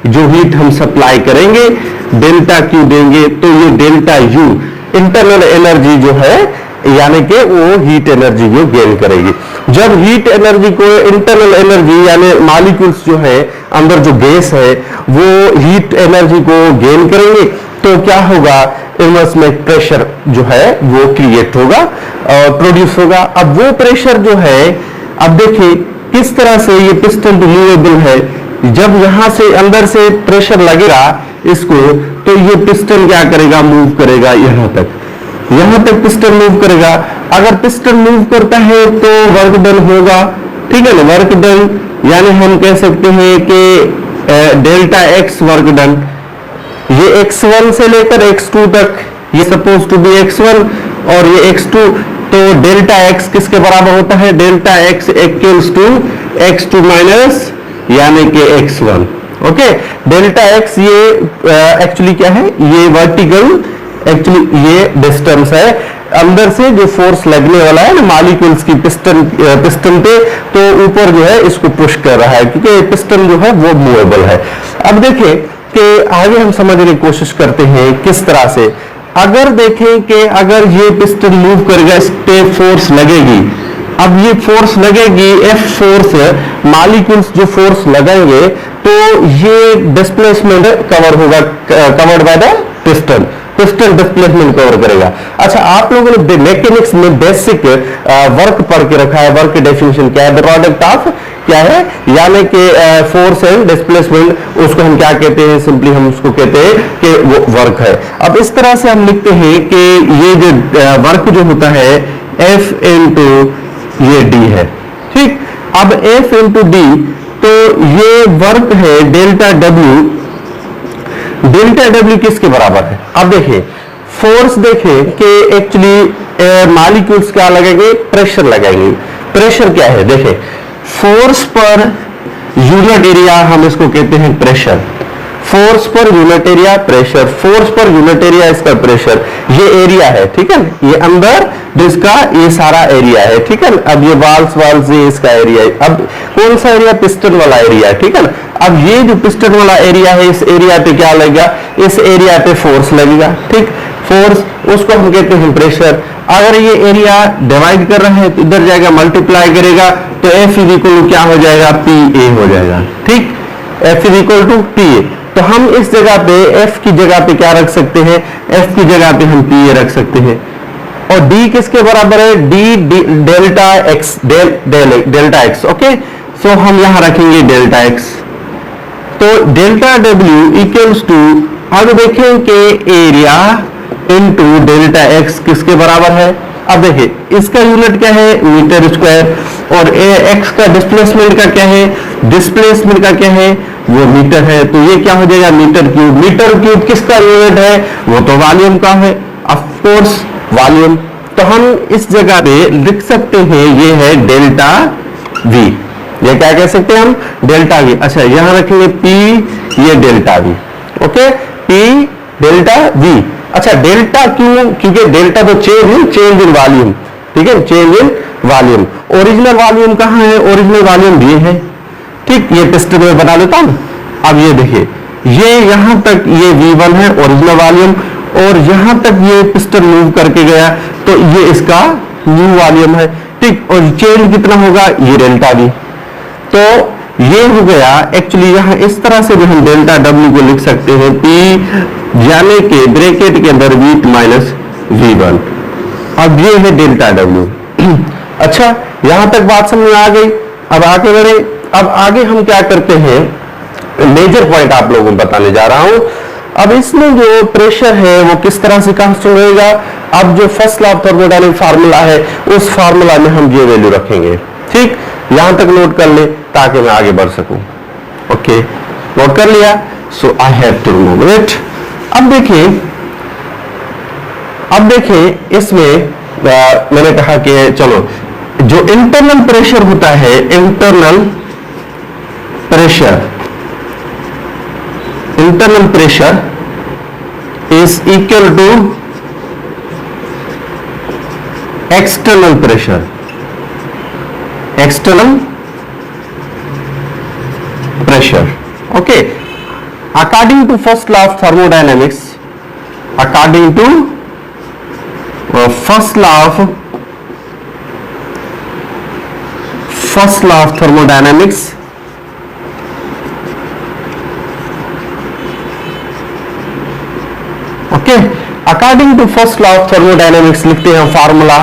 Speaker 1: जो हीट हम सप्लाई करेंगे डेल्टा क्यू देंगे, तो ये डेल्टा यू इंटरनल एनर्जी जो है, यानी कि वो हीट एनर्जी को गेन करेगी। जब हीट एनर्जी को, इंटरनल एनर्जी यानी मॉलिक्यूल्स जो है अंदर जो गैस है वो हीट एनर्जी को गेन करेंगे, तो क्या होगा? इनवर्स में प्रेशर जो है वो क्रिएट होगा और प्रोड्यूस होगा। अब वो प्रेशर जो है, अब देखिए किस तरह से ये पिस्टन मूवेबल है, जब यहां से अंदर से प्रेशर लगेगा इसको, तो ये पिस्टन क्या करेगा? मूव करेगा यहां तक पिस्टन मूव करेगा। अगर पिस्टन मूव करता है तो वर्क डन होगा, ठीक है ना, वर्क डन, यानी हम कह सकते हैं कि डेल्टा एक्स वर्क डन। ये x1 से लेकर x2 तक, ये सपोज टू बी x1 और ये x2, तो डेल्टा x किसके बराबर होता है? Delta x equals to x2 minus यानी कि x1। ओके, डेल्टा x ये एक्चुअली क्या है? ये वर्टिकल, एक्चुअली ये डिस्टेंस है अंदर से जो फोर्स लगने वाला है ना मॉलिक्यूल्स की पिस्टन पे, तो ऊपर जो है इसको पुश कर रहा है, क्योंकि पिस्टन जो है वो मूवेबल है। अब देखिए कि आगे हम समझने की कोशिश करते हैं किस तरह से। अगर देखें कि अगर ये पिस्टन मूव करेगा, इस पे फोर्स लगेगी, अब ये फोर्स लगेगी, एफ फोर्स, मॉलिक्यूल्स जो फोर्स लगाएंगे तो ये डिस्प्लेसमेंट कवर होगा, covered by the piston displacement cover करेगा। अच्छा, आप लोगों ने मैकेनिक्स में बेसिक वर्क पढ़ के रखा है, वर्क डेफिनेशन क्या है? द प्रोडक्ट ऑफ क्या है, यानी कि फोर्स एंड डिस्प्लेसमेंट, उसको हम क्या कहते हैं? सिंपली हम उसको कहते हैं कि वो वर्क है। अब इस तरह से हम लिखते हैं कि ये जो वर्क जो होता है F इंटू ये D है, ठीक। अब F इंटू D, तो ये वर्क है डेल्टा W किसके बराबर है? अब देखिए फोर्स, देखें कि एक्चुअली मॉलिक्यूल्स क्या लगेंगे? प्रेशर लगाएंगे। प्रेशर क्या है? देखें, फोर्स पर यूनिट एरिया हम इसको कहते हैं pressure, force per unit area pressure, force per unit area इसका प्रेशर, ये एरिया है, ठीक है, ये अंदर जिसका ये सारा एरिया है, ठीक है। अब ये वाल्स ये इसका एरिया है। अब कौन सा एरिया? पिस्टन वाला एरिया, ठीक है ना। अब ये जो पिस्टन वाला एरिया है, इस एरिया पे क्या लगेगा? इस एरिया पे फोर्स लगेगा, ठीक, फोर्स, उसको हम कहते हैं प्रेशर। अगर ये एरिया डिवाइड कर रहा है तो इधर जाएगा, मल्टीप्लाई करेगा, तो F इज इक्वल टू क्या हो जाएगा? PA हो जाएगा, ठीक, F is equal to PA। तो हम इस जगह पे F की जगह पे क्या रख सकते हैं? F की जगह पे हम PA रख सकते हैं। और D किसके बराबर है? D delta X, okay. So हम यहां रखेंगे डेल्टा एक्स, तो डेल्टा W इक्वल्स टू, अब देखें कि एरिया इनटू डेल्टा एक्स किसके बराबर है? अब देखिए इसका यूनिट क्या है, मीटर स्क्वायर, और एक्स का डिस्प्लेसमेंट का क्या है, डिस्प्लेसमेंट का क्या है, वो मीटर है, तो ये क्या हो जाएगा, मीटर क्यूब। मीटर क्यूब किसका यूनिट है, वो तो वॉल्यूम का है, ऑफ कोर्स वॉल्यूम। तो हम इस जगह पे लिख सकते हैं ये है डेल्टा वी, ये क्या कह सकते हैं हम, डेल्टा वी। अच्छा यहां रखेंगे पी, ये delta we, okay, P delta we. अच्छा डेल्टा क्यों, क्योंकि डेल्टा तो चेंज इन वॉल्यूम, ठीक है, change in volume. Original volume कहां है, ओरिजिनल वॉल्यूम ये है, ठीक, ये पिस्टन में बना लेता हूं। अब ये देखिए ये यहां तक ये V1 है ओरिजिनल वॉल्यूम, और यहां तक ये पिस्टन मूव करके गया तो ये इसका न्यू वॉल्यूम है, ठीक, और चेंज कितना होगा, ये डेल्टा वी। तो ये हो गया एक्चुअली, यहां इस तरह से भी हम डेल्टा डब्ल्यू को लिख सकते हैं, पी यानी के ब्रैकेट के अंदर V2 माइनस V1। अब ये है डेल्टा डब्ल्यू। अच्छा यहां तक बात समझ में आ गई। अब आगे बढ़े, अब आगे हम क्या करते हैं, मेजर पॉइंट आप लोगों को बताने जा रहा हूं। अब इसमें जो प्रेशर है वो किस तरह से कांस्टेंट रहेगा। अब जो first law of thermodynamic formula है उस फार्मूला में हम ये वैल्यू रखेंगे, ठीक, यहां तक नोट कर ले ताकि मैं आगे बढ़ सकूं। ओके नोट कर लिया, so I have to remove it. अब देखिए इसमें मैंने कहा कि चलो जो इंटरनल प्रेशर होता है, internal pressure is equal to external pressure, okay, according to first law of thermodynamics, according to first law of thermodynamics, okay, according to first law of thermodynamics लिखते हैं formula,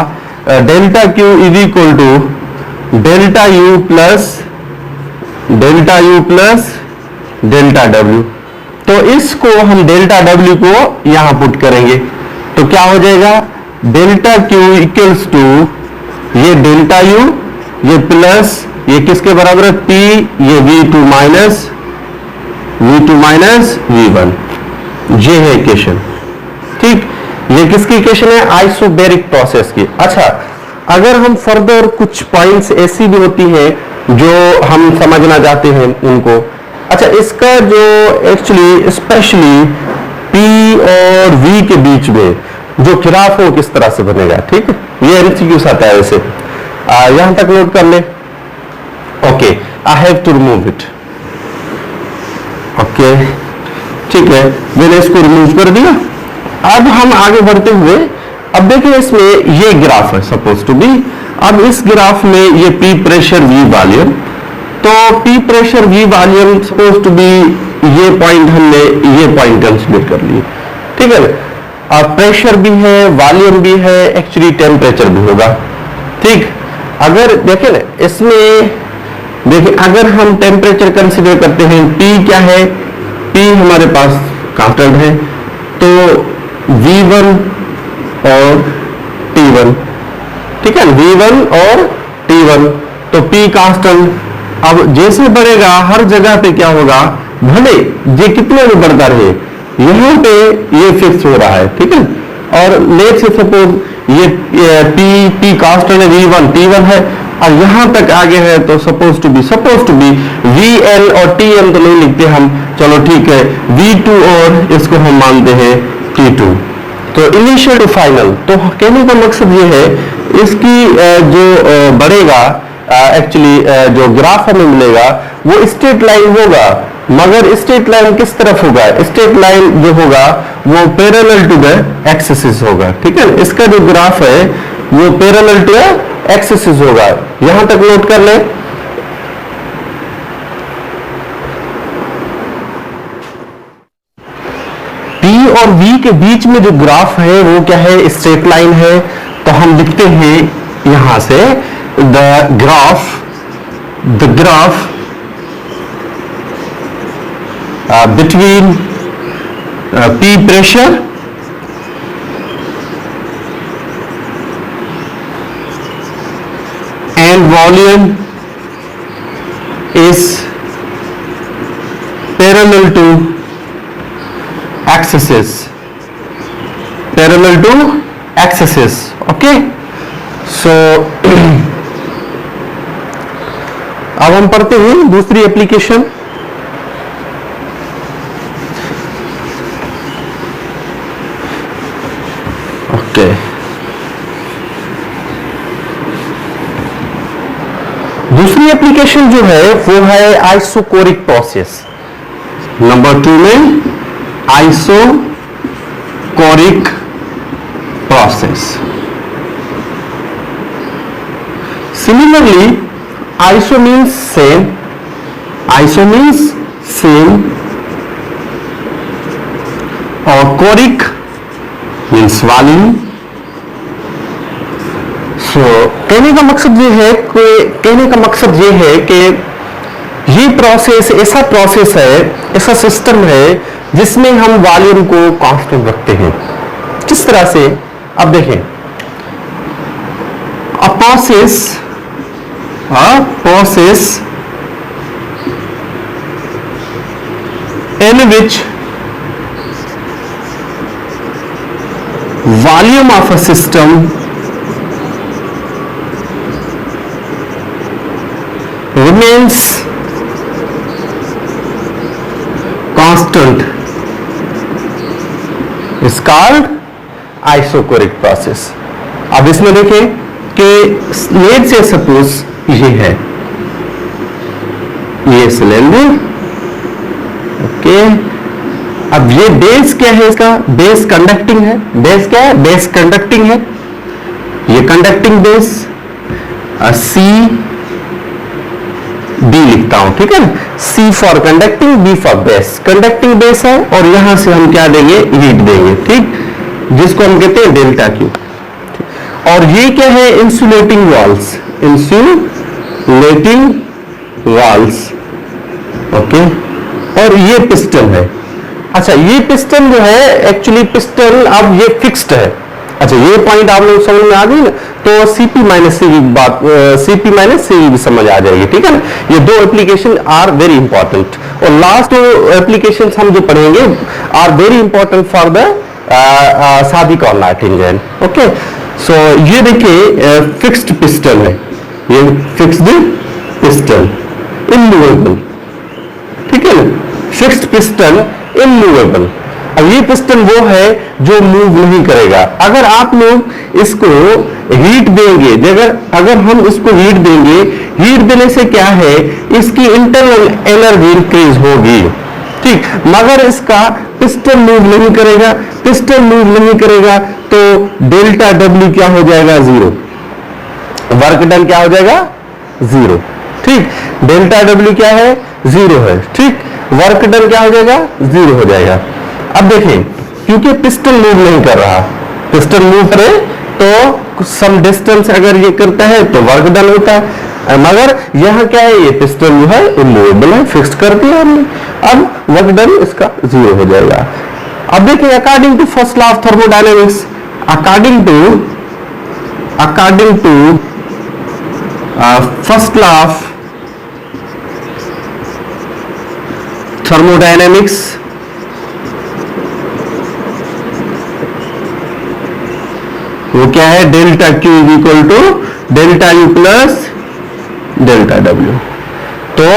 Speaker 1: delta Q is equal to delta U plus delta W. तो इसको हम delta W को यहां put करेंगे तो क्या हो जाएगा, डेल्टा क्यू इक्वल्स टू ये डेल्टा यू, ये प्लस ये किसके बराबर है, पी, ये V2 माइनस V1। ये है इक्वेशन, ठीक, ये किसकी इक्वेशन है, आइसोबैरिक प्रोसेस की। अच्छा अगर हम फर्दर कुछ पॉइंट्स ऐसी भी होती हैं जो हम समझना चाहते हैं उनको, अच्छा इसका जो एक्चुअली स्पेशली P और V के बीच में जो ग्राफ हो किस तरह से बनेगा, ठीक है, ये एमसीक्यूज आता है वैसे, यहां तक नोट कर ले। Okay I have to remove it, okay ठीक है, मैंने इसको रिमूव कर दिया। अब हम आगे बढ़ते हुए, अब देखिए इसमें ये ग्राफ है सपोज टू बी, अब इस ग्राफ में ये P प्रेशर V वॉल्यूम, तो P pressure V volume suppose to be ये पॉइंट हमने ये पॉइंट कंसीडर कर लिए, ठीक है, अब प्रेशर भी है, वॉल्यूम भी है, एक्चुअली टेम्परेचर भी होगा, ठीक। अगर देखें ना इसमें, देखिए अगर हम टेम्परेचर कंसीडर करते हैं, P क्या है, P हमारे पास कांस्टेंट है, तो V1 और T1, ठीक है, V1 और T1, तो P कांस्टेंट। अब जैसे बढ़ेगा हर जगह पे क्या होगा, भले ये कितने में बढ़ता रहे, यहां पे ये फिक्स हो रहा है, ठीक है, और लेट से सपोज ये P कांस्टेंट है, V1 T1 है, और यहां तक आगे है तो सपोज टू बी VL और TM तो नहीं लिखते हम, चलो ठीक है, V2 और इसको हम मानते हैं T2। तो इनिशियल टू फाइनल, तो कहने का मकसद ये है इसकी जो बढ़ेगा एक्चुअली जो ग्राफ हमें मिलेगा वो स्ट्रेट लाइन होगा, मगर स्ट्रेट लाइन किस तरफ होगा, स्ट्रेट लाइन जो होगा वो पैरेलल टू द एक्सिस होगा, ठीक है, इसका जो ग्राफ है वो पैरेलल टू एक्सिस होगा, यहां तक नोट कर ले। P और V के बीच में जो ग्राफ है वो क्या है, स्ट्रेट लाइन है, तो हम लिखते हैं यहां से the graph between P pressure volume is parallel to axis, parallel to axis. Okay, so अब हम पढ़ते हैं दूसरी एप्लीकेशन। ओके, दूसरी एप्लीकेशन जो है वो है आइसोकोरिक प्रोसेस। नंबर 2 में isochoric process. Similarly iso means same, iso means same और कोरिक means volume। सो कहने का मकसद ये है कि ये प्रोसेस ऐसा प्रोसेस है, ऐसा सिस्टम है जिसमें हम वॉल्यूम को कांस्टेंट रखते हैं। किस तरह से? अब देखें, अ process in which volume of a system remains constant is called isochoric process। अब इसमें देखें कि लेट से सपोज ये है, ये सिलेंडर। ओके, अब ये बेस क्या है? इसका बेस कंडक्टिंग है। बेस क्या है? बेस कंडक्टिंग है। ये कंडक्टिंग बेस सी बी लिखता हूं, ठीक है ना? C for conducting, B for base. Conducting base है और यहां से हम क्या देंगे? हीट देंगे, ठीक, जिसको हम कहते हैं डेल्टा क्यू। और ये क्या है? Insulating walls, insulating walls. Okay, और ये पिस्टन है। अच्छा, ये पिस्टन जो है एक्चुअली पिस्टन अब ये फिक्स्ड है। अच्छा, ये पॉइंट आप लोग समझ में आ गई ना? तो सीपी माइनस सी की बात, सीपी माइनस सी भी समझ आ जाएगी, ठीक है ना? ये दो एप्लीकेशन आर वेरी इंपॉर्टेंट, और लास्ट दो एप्लीकेशन हम जो पढ़ेंगे are very important for the शादी का नाइटिंगेल। ओके, सो ये देखिए फिक्स्ड पिस्टन है, ये फिक्स्ड पिस्टन इमूवेबल, ठीक है ना? Fixed piston immovable. अब ये पिस्टन वो है जो मूव नहीं करेगा। अगर आप लोग इसको हीट देंगे, अगर हम इसको हीट देंगे, हीट देने से क्या है? इसकी इंटरनल एनर्जी इंक्रीज होगी, ठीक, मगर इसका पिस्टन मूव नहीं करेगा। पिस्टन मूव नहीं करेगा तो डेल्टा डब्ल्यू क्या हो जाएगा? 0। वर्क डन क्या हो जाएगा? 0, ठीक। डेल्टा डब्ल्यू क्या है? 0 है, ठीक। वर्क डन क्या हो जाएगा? 0 हो जाएगा। अब देखें, क्योंकि पिस्टन मूव नहीं कर रहा, पिस्टन मूव करे तो सम डिस्टेंस अगर ये करता है तो वर्क डन होता है, मगर यहां क्या है? ये पिस्टन जो है इमूवेबल है, फिक्स कर दिया हमने। अब वर्क डन इसका 0 हो जाएगा। अब देखिए, according to first law of thermodynamics, according to first law of thermodynamics, वो क्या है? Delta Q is equal to delta U plus delta W. तो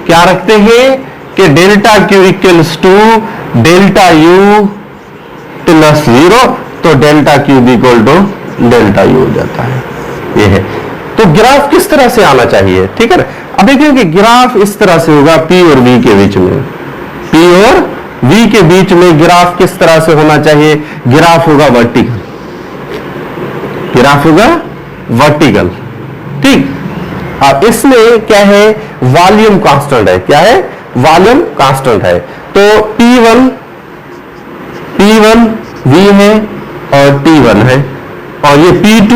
Speaker 1: क्या रखते हैं कि delta Q equals to delta U plus 0, तो delta Q equal to delta U हो जाता है। ये है। तो ग्राफ किस तरह से आना चाहिए, ठीक है ना? अब देखिए कि ग्राफ इस तरह से होगा, पी और वी के बीच में, पी और वी के बीच में ग्राफ किस तरह से होना चाहिए? ग्राफ होगा वर्टिकल, ग्राफ होगा वर्टिकल, ठीक। अब इसमें क्या है? वॉल्यूम कांस्टेंट है। क्या है? वॉल्यूम कांस्टेंट है। तो P1 V है और T1 है, और ये P2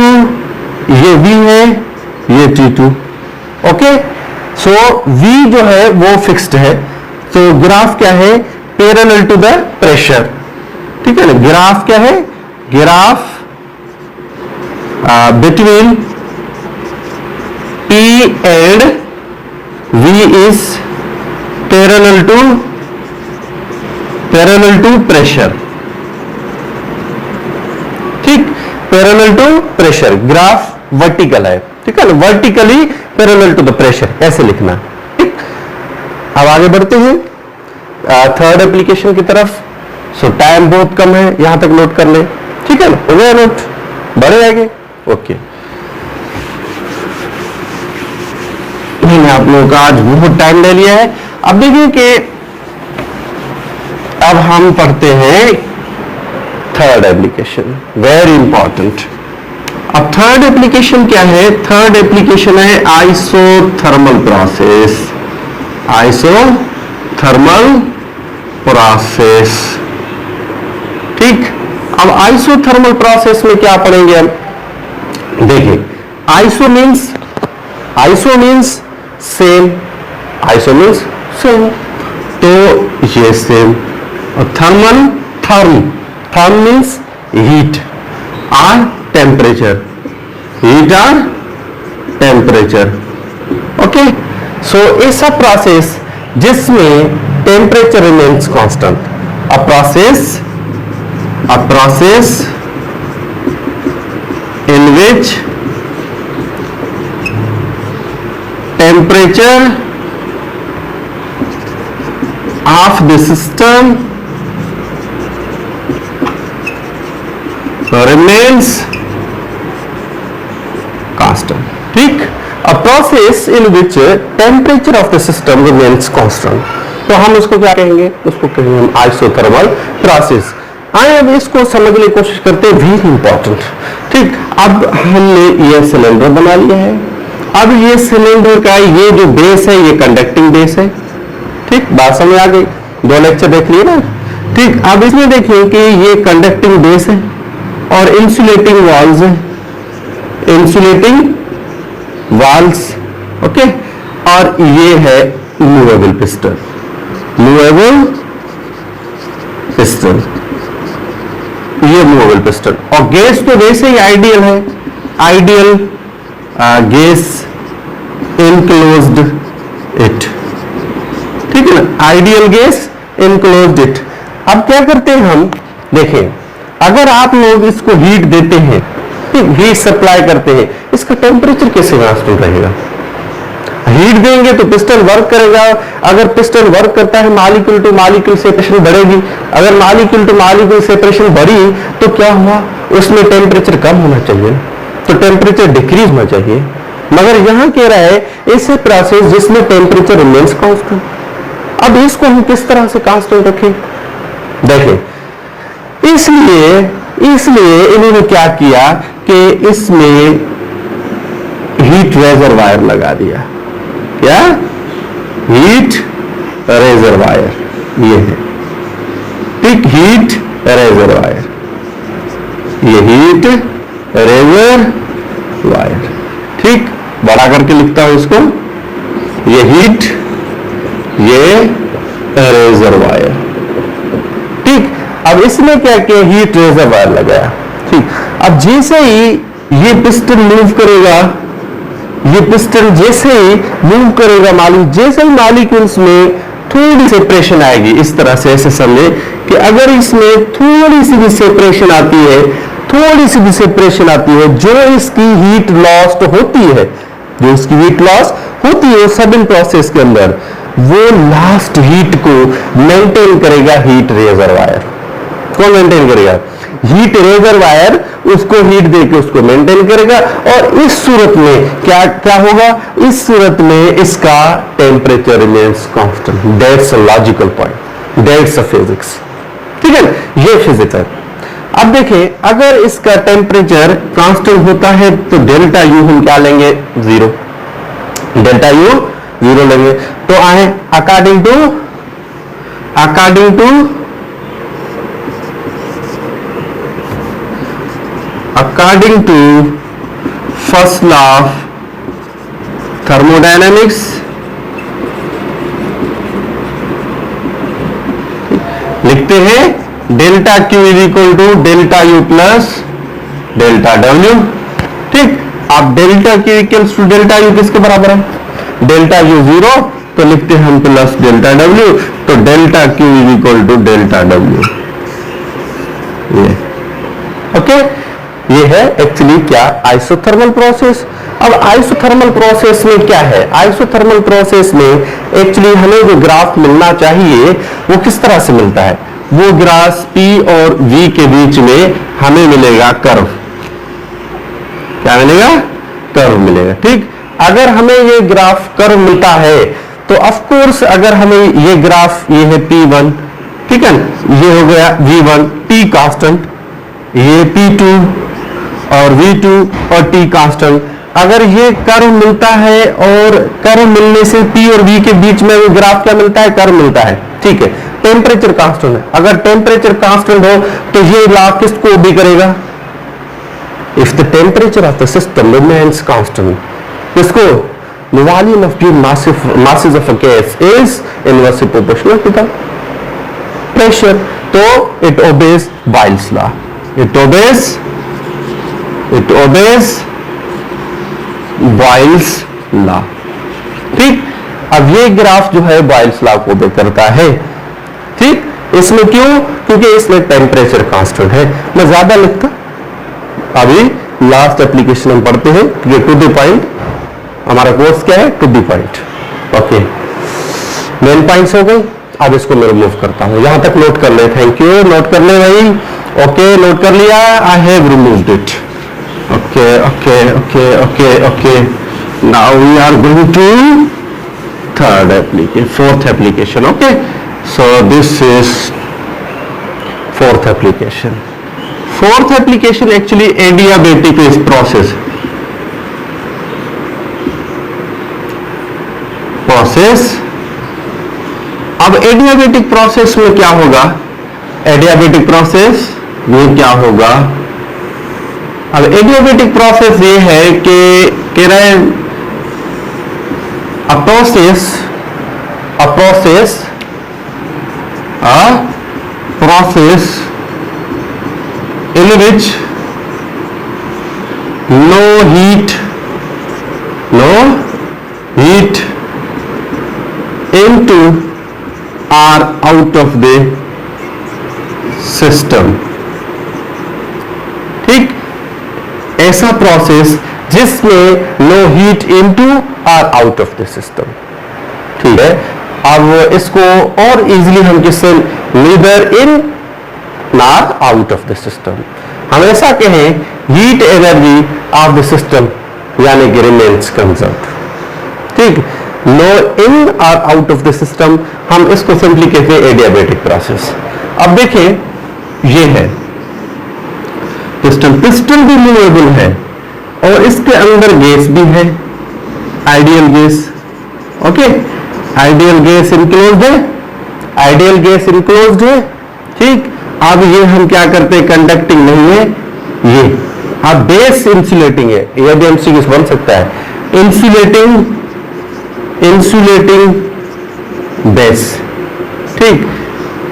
Speaker 1: ये V है, ये T2। ओके, सो V जो है वो फिक्स्ड है। तो ग्राफ क्या है? पैरेलल टू द प्रेशर, ठीक है ना? ग्राफ क्या है? Graph between P and V is parallel to pressure, ठीक, parallel to pressure, graph vertical है, ठीक है ना, vertically parallel to the pressure, ऐसे लिखना, ठीक। अब आगे बढ़ते हैं थर्ड एप्लीकेशन की तरफ। सो टाइम बहुत कम है, यहां तक नोट कर ले, ठीक है ना, हो गया नोट, बढ़े आगे, ओके। मैंने आप लोगों का आज बहुत टाइम ले लिया है। अब देखिए कि अब हम पढ़ते हैं थर्ड एप्लीकेशन, वेरी इंपॉर्टेंट। अब थर्ड एप्लीकेशन क्या है? थर्ड एप्लीकेशन है आइसोथर्मल प्रोसेस, आइसोथर्मल प्रोसेस, ठीक। अब आइसोथर्मल प्रोसेस में क्या पढ़ेंगे हम? देखिए, iso means same, iso means same, तो ये सेम। और थर्म मीन्स हीट और टेम्परेचर, हीट और टेम्परेचर, ओके। सो ऐसा प्रोसेस जिसमें temperature remains constant, a process in which temperature of the system remains constant, ठीक। a process in which temperature of the system remains constant, तो हम उसको क्या कहेंगे? उसको कहेंगे हम आइसोथर्मल प्रोसेस। आइए अब इसको समझने की कोशिश करते हैं, वेरी इंपॉर्टेंट, ठीक। अब हमने ये सिलेंडर बना लिया है। अब ये सिलेंडर का ये जो बेस है, ये कंडक्टिंग बेस है, ठीक, बात समझ आ गई, दो लेक्चर देख लिए ना, ठीक। अब इसमें देखिए कि ये कंडक्टिंग बेस है और इंसुलेटिंग वॉल्स है, इंसुलेटिंग वॉल्स, ओके। और ये है मूवेबल पिस्टन, मूवेबल पिस्टन, ये मूवेबल पिस्टन। और गैस तो वैसे ही आइडियल है, आइडियल गैस इनक्लोज्ड इट, ठीक है ना, आइडियल गैस इनक्लोज्ड इट। अब क्या करते हैं हम? देखें, अगर आप लोग इसको हीट देते हैं, हीट सप्लाई करते हैं, इसका टेम्परेचर कैसे कांस्टेंट रहेगा? हीट देंगे तो पिस्टन वर्क करेगा, अगर पिस्टन वर्क करता है मॉलिक्यूल टू मॉलिक्यूल सेपरेशन बढ़ेगी, अगर मॉलिक्यूल टू मॉलिक्यूल सेपरेशन बढ़ी तो क्या हुआ? उसमें टेम्परेचर कम होना चाहिए, तो टेम्परेचर डिक्रीज होना चाहिए। मगर यहां कह रहा है ऐसे प्रोसेस जिसमें टेम्परेचर रिमेन्स कांस्टेंट। अब इसको हम किस तरह से कांस्टेंट रखें? देखें, इसलिए इन्होंने क्या किया कि इसमें हीट रेजरवायर लगा दिया। क्या? हीट रेजरवायर, ये है, ठीक, हीट रेजरवायर, ये हीट रेजरवायर, ठीक। बड़ा करके लिखता हूं इसको, ये हीट, ये रेजरवायर, ठीक। अब इसमें क्या किया? हीट रेजरवायर लगाया, ठीक। अब जैसे ही ये पिस्टन मूव करेगा, ये पिस्टन जैसे ही मूव करेगा, जैसे ही मॉलिक्यूल्स में थोड़ी सेपरेशन आएगी, इस तरह से ऐसे समझे कि अगर इसमें थोड़ी सी भी सेपरेशन आती है, थोड़ी सी भी सेपरेशन आती है, जो इसकी हीट लॉस्ट होती है, जो इसकी हीट लॉस होती है सडन प्रोसेस के अंदर, वो लास्ट हीट को मेंटेन करेगा हीट रेजरवायर। कौन मेंटेन करेगा? हीट रेजरवायर उसको हीट देके उसको मेंटेन करेगा। और इस सूरत में क्या क्या होगा? इस सूरत में इसका temperature remains constant. That's a logical point, that's a physics, ठीक है ना, ये फिजिक्स है। अब देखें, अगर इसका टेम्परेचर कांस्टेंट होता है तो डेल्टा यू हम क्या लेंगे? जीरो, डेल्टा यू जीरो लेंगे। तो आए according to first law of thermodynamics, लिखते हैं delta Q is equal to delta U plus delta W, ठीक। अब delta Q equals to delta U किसके बराबर है? डेल्टा यू 0, तो लिखते हैं हम प्लस डेल्टा डब्ल्यू, तो delta Q is equal to delta W. ये ओके, ये है एक्चुअली क्या? Isothermal process. अब आइसोथर्मल प्रोसेस में क्या है? आइसोथर्मल प्रोसेस में एक्चुअली हमें जो ग्राफ मिलना चाहिए वो किस तरह से मिलता है? वो ग्राफ P और V के बीच में हमें मिलेगा कर्व। क्या मिलेगा? कर्व मिलेगा। ठीक, अगर हमें ये ग्राफ कर्व मिलता है तो ऑफ कोर्स अगर हमें ये ग्राफ, ये है P1, ठीक है, ये हो गया V1, T कांस्टेंट, ये P2 और V2 और T कांस्टेंट, अगर ये कर्व मिलता है और कर्व मिलने से P और V के बीच में वो ग्राफ क्या मिलता है? कर्व मिलता है। ठीक है, टेम्परेचर कांस्टेंट है। अगर टेम्परेचर कांस्टेंट हो तो ये लॉ किसको ओबे करेगा? If the temperature of the system remains constant, किसको? The volume of two masses of a gas is inversely proportional to the pressure. तो it obeys Boyle's law. It obeys Boyle's law. ठीक, अब ये graph जो है Boyle's law को ओबे करता है। ठीक, इसमें क्यों? क्योंकि इसमें टेम्परेचर कांस्टेंट है। मैं ज्यादा लिखता, अभी लास्ट एप्लीकेशन हम पढ़ते हैं, क्योंकि टू द पॉइंट हमारा कोर्स क्या है? To the point. Okay, main points हो गए। अब इसको मैं रिमूव करता हूं, यहां तक नोट कर ले। थैंक यू, नोट कर ले भाई। ओके, नोट कर लिया। I have removed it. Okay okay okay okay okay, now we are going to third application, fourth application. Okay, so this is fourth application. Fourth application actually adiabatic is process. अब adiabatic process में क्या होगा? Adiabatic process में क्या होगा? अब adiabatic process ये है कि कह रहे हैं a process in which no heat into or out of the system। ठीक, ऐसा प्रोसेस जिसमें नो हीट इनटू और आउट ऑफ द सिस्टम। ठीक है, अब इसको और इजीली हम किससे? Neither in nor out of the system. हम ऐसा कहें heat energy of the system यानी कि रिमेन्स कंजर्व्ड। ठीक, नो इन और आउट ऑफ द सिस्टम, हम इसको सिंपली कहते हैं एडियाबेटिक प्रोसेस। अब देखें, ये है पिस्टन। पिस्टन भी मूवेबल है और इसके अंदर गैस भी है, ideal gas. Okay, ideal gas enclosed है, आइडियल गैस इनक्लोज्ड है। ठीक, अब ये हम क्या करते हैं? कंडक्टिंग नहीं है ये। अब बेस इंसुलेटिंग है, यह भी एमसीक्यू बन सकता है। Insulating base. ठीक,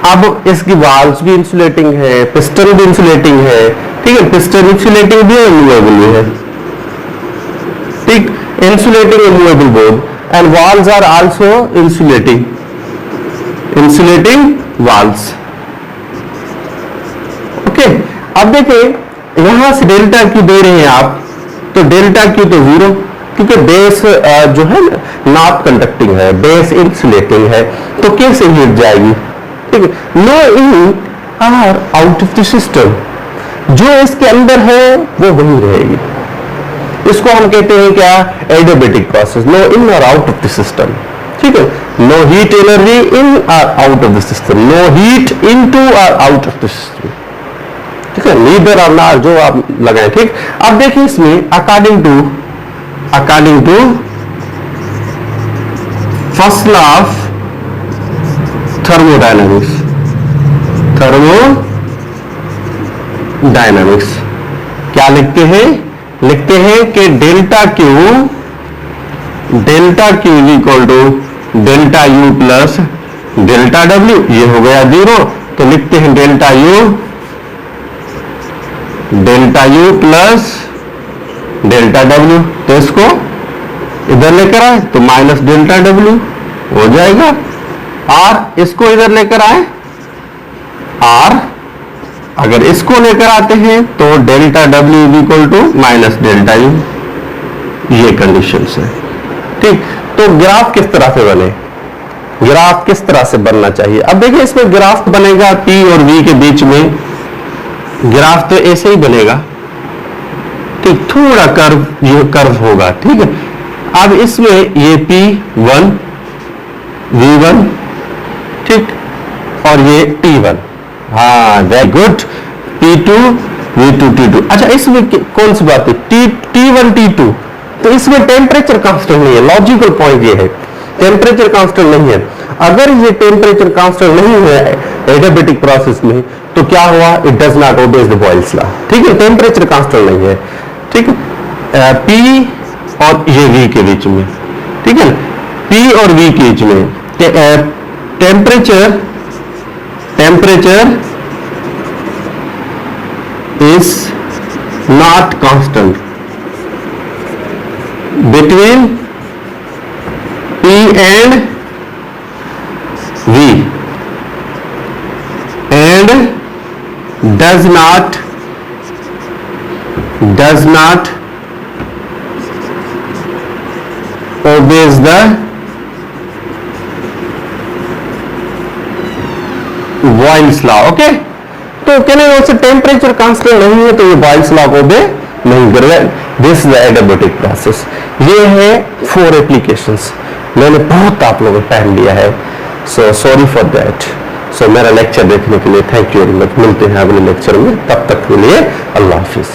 Speaker 1: अब इसकी वाल्व्स भी इंसुलेटिंग है, पिस्टन भी इंसुलेटिंग है। ठीक है, पिस्टन इंसुलेटिंग भी है, मूवेबल भी है। ठीक, insulating and movable both, and valves are also insulating valves. Okay, अब देखें यहां से डेल्टा क्यू दे रहे हैं आप, तो डेल्टा क्यू तो 0, क्योंकि बेस जो है नॉट कंडक्टिंग है, बेस इंसुलेटिंग है, तो कैसे हीट जाएगी? ठीक है, no in are out of the system, जो इसके अंदर है वो वही रहेगी। इसको हम कहते हैं क्या? Adiabatic process. नो इन और आउट ऑफ द सिस्टम। ठीक है, नो हीट एनर्जी इन और out of the system, no heat into और आउट ऑफ द सिस्टम। ठीक है, नीदर और नॉर जो आप लगाएं। ठीक, अब देखिए इसमें according to first law of thermodynamics क्या लिखते हैं कि delta Q is equal to delta U plus delta W. ये हो गया 0, तो लिखते हैं delta U plus delta W, तो इसको इधर लेकर आए तो माइनस डेल्टा डब्ल्यू हो जाएगा। आर इसको इधर लेकर आए, आर अगर इसको लेकर आते हैं तो delta W is equal to minus delta U, ये कंडीशन है। ठीक, तो ग्राफ किस तरह से बने, ग्राफ किस तरह से बनना चाहिए। अब देखिए इसमें ग्राफ बनेगा P और V के बीच में, ग्राफ तो ऐसे ही बनेगा, ठीक, थोड़ा कर्व, ये कर्व होगा, ठीक है। अब इसमें ये P1 V1, ठीक, और ये T1, हाँ very good, P2 V2 T2। अच्छा इसमें कौन सी बात है, T1 T2, तो इसमें टेम्परेचर कांस्टेंट नहीं है, लॉजिकल पॉइंट ये है, टेम्परेचर कांस्टेंट नहीं है। अगर ये टेम्परेचर कांस्टेंट नहीं है एडियाबेटिक प्रोसेस में, तो क्या हुआ, it does not obeys the Boyle's law, ठीक है, टेम्परेचर कांस्टेंट नहीं है, ठीक है। P और ये V के बीच में, ठीक है, P और V के बीच में temperature is not constant between P and V and does not obeys the Boyle's law। Okay, तो कहने से टेम्परेचर कांस्टेंट नहीं है तो ये बॉयल्स लॉ को ओबे नहीं करेगा। This is the adiabatic process. ये है 4 एप्लीकेशंस, मैंने बहुत आप लोगों को टाइम लिया है, सो सॉरी फॉर दैट। सो मेरा लेक्चर देखने के लिए थैंक यू वेरी मच। मिलते हैं अगले लेक्चर में, तब तक के लिए अल्लाह हाफिज।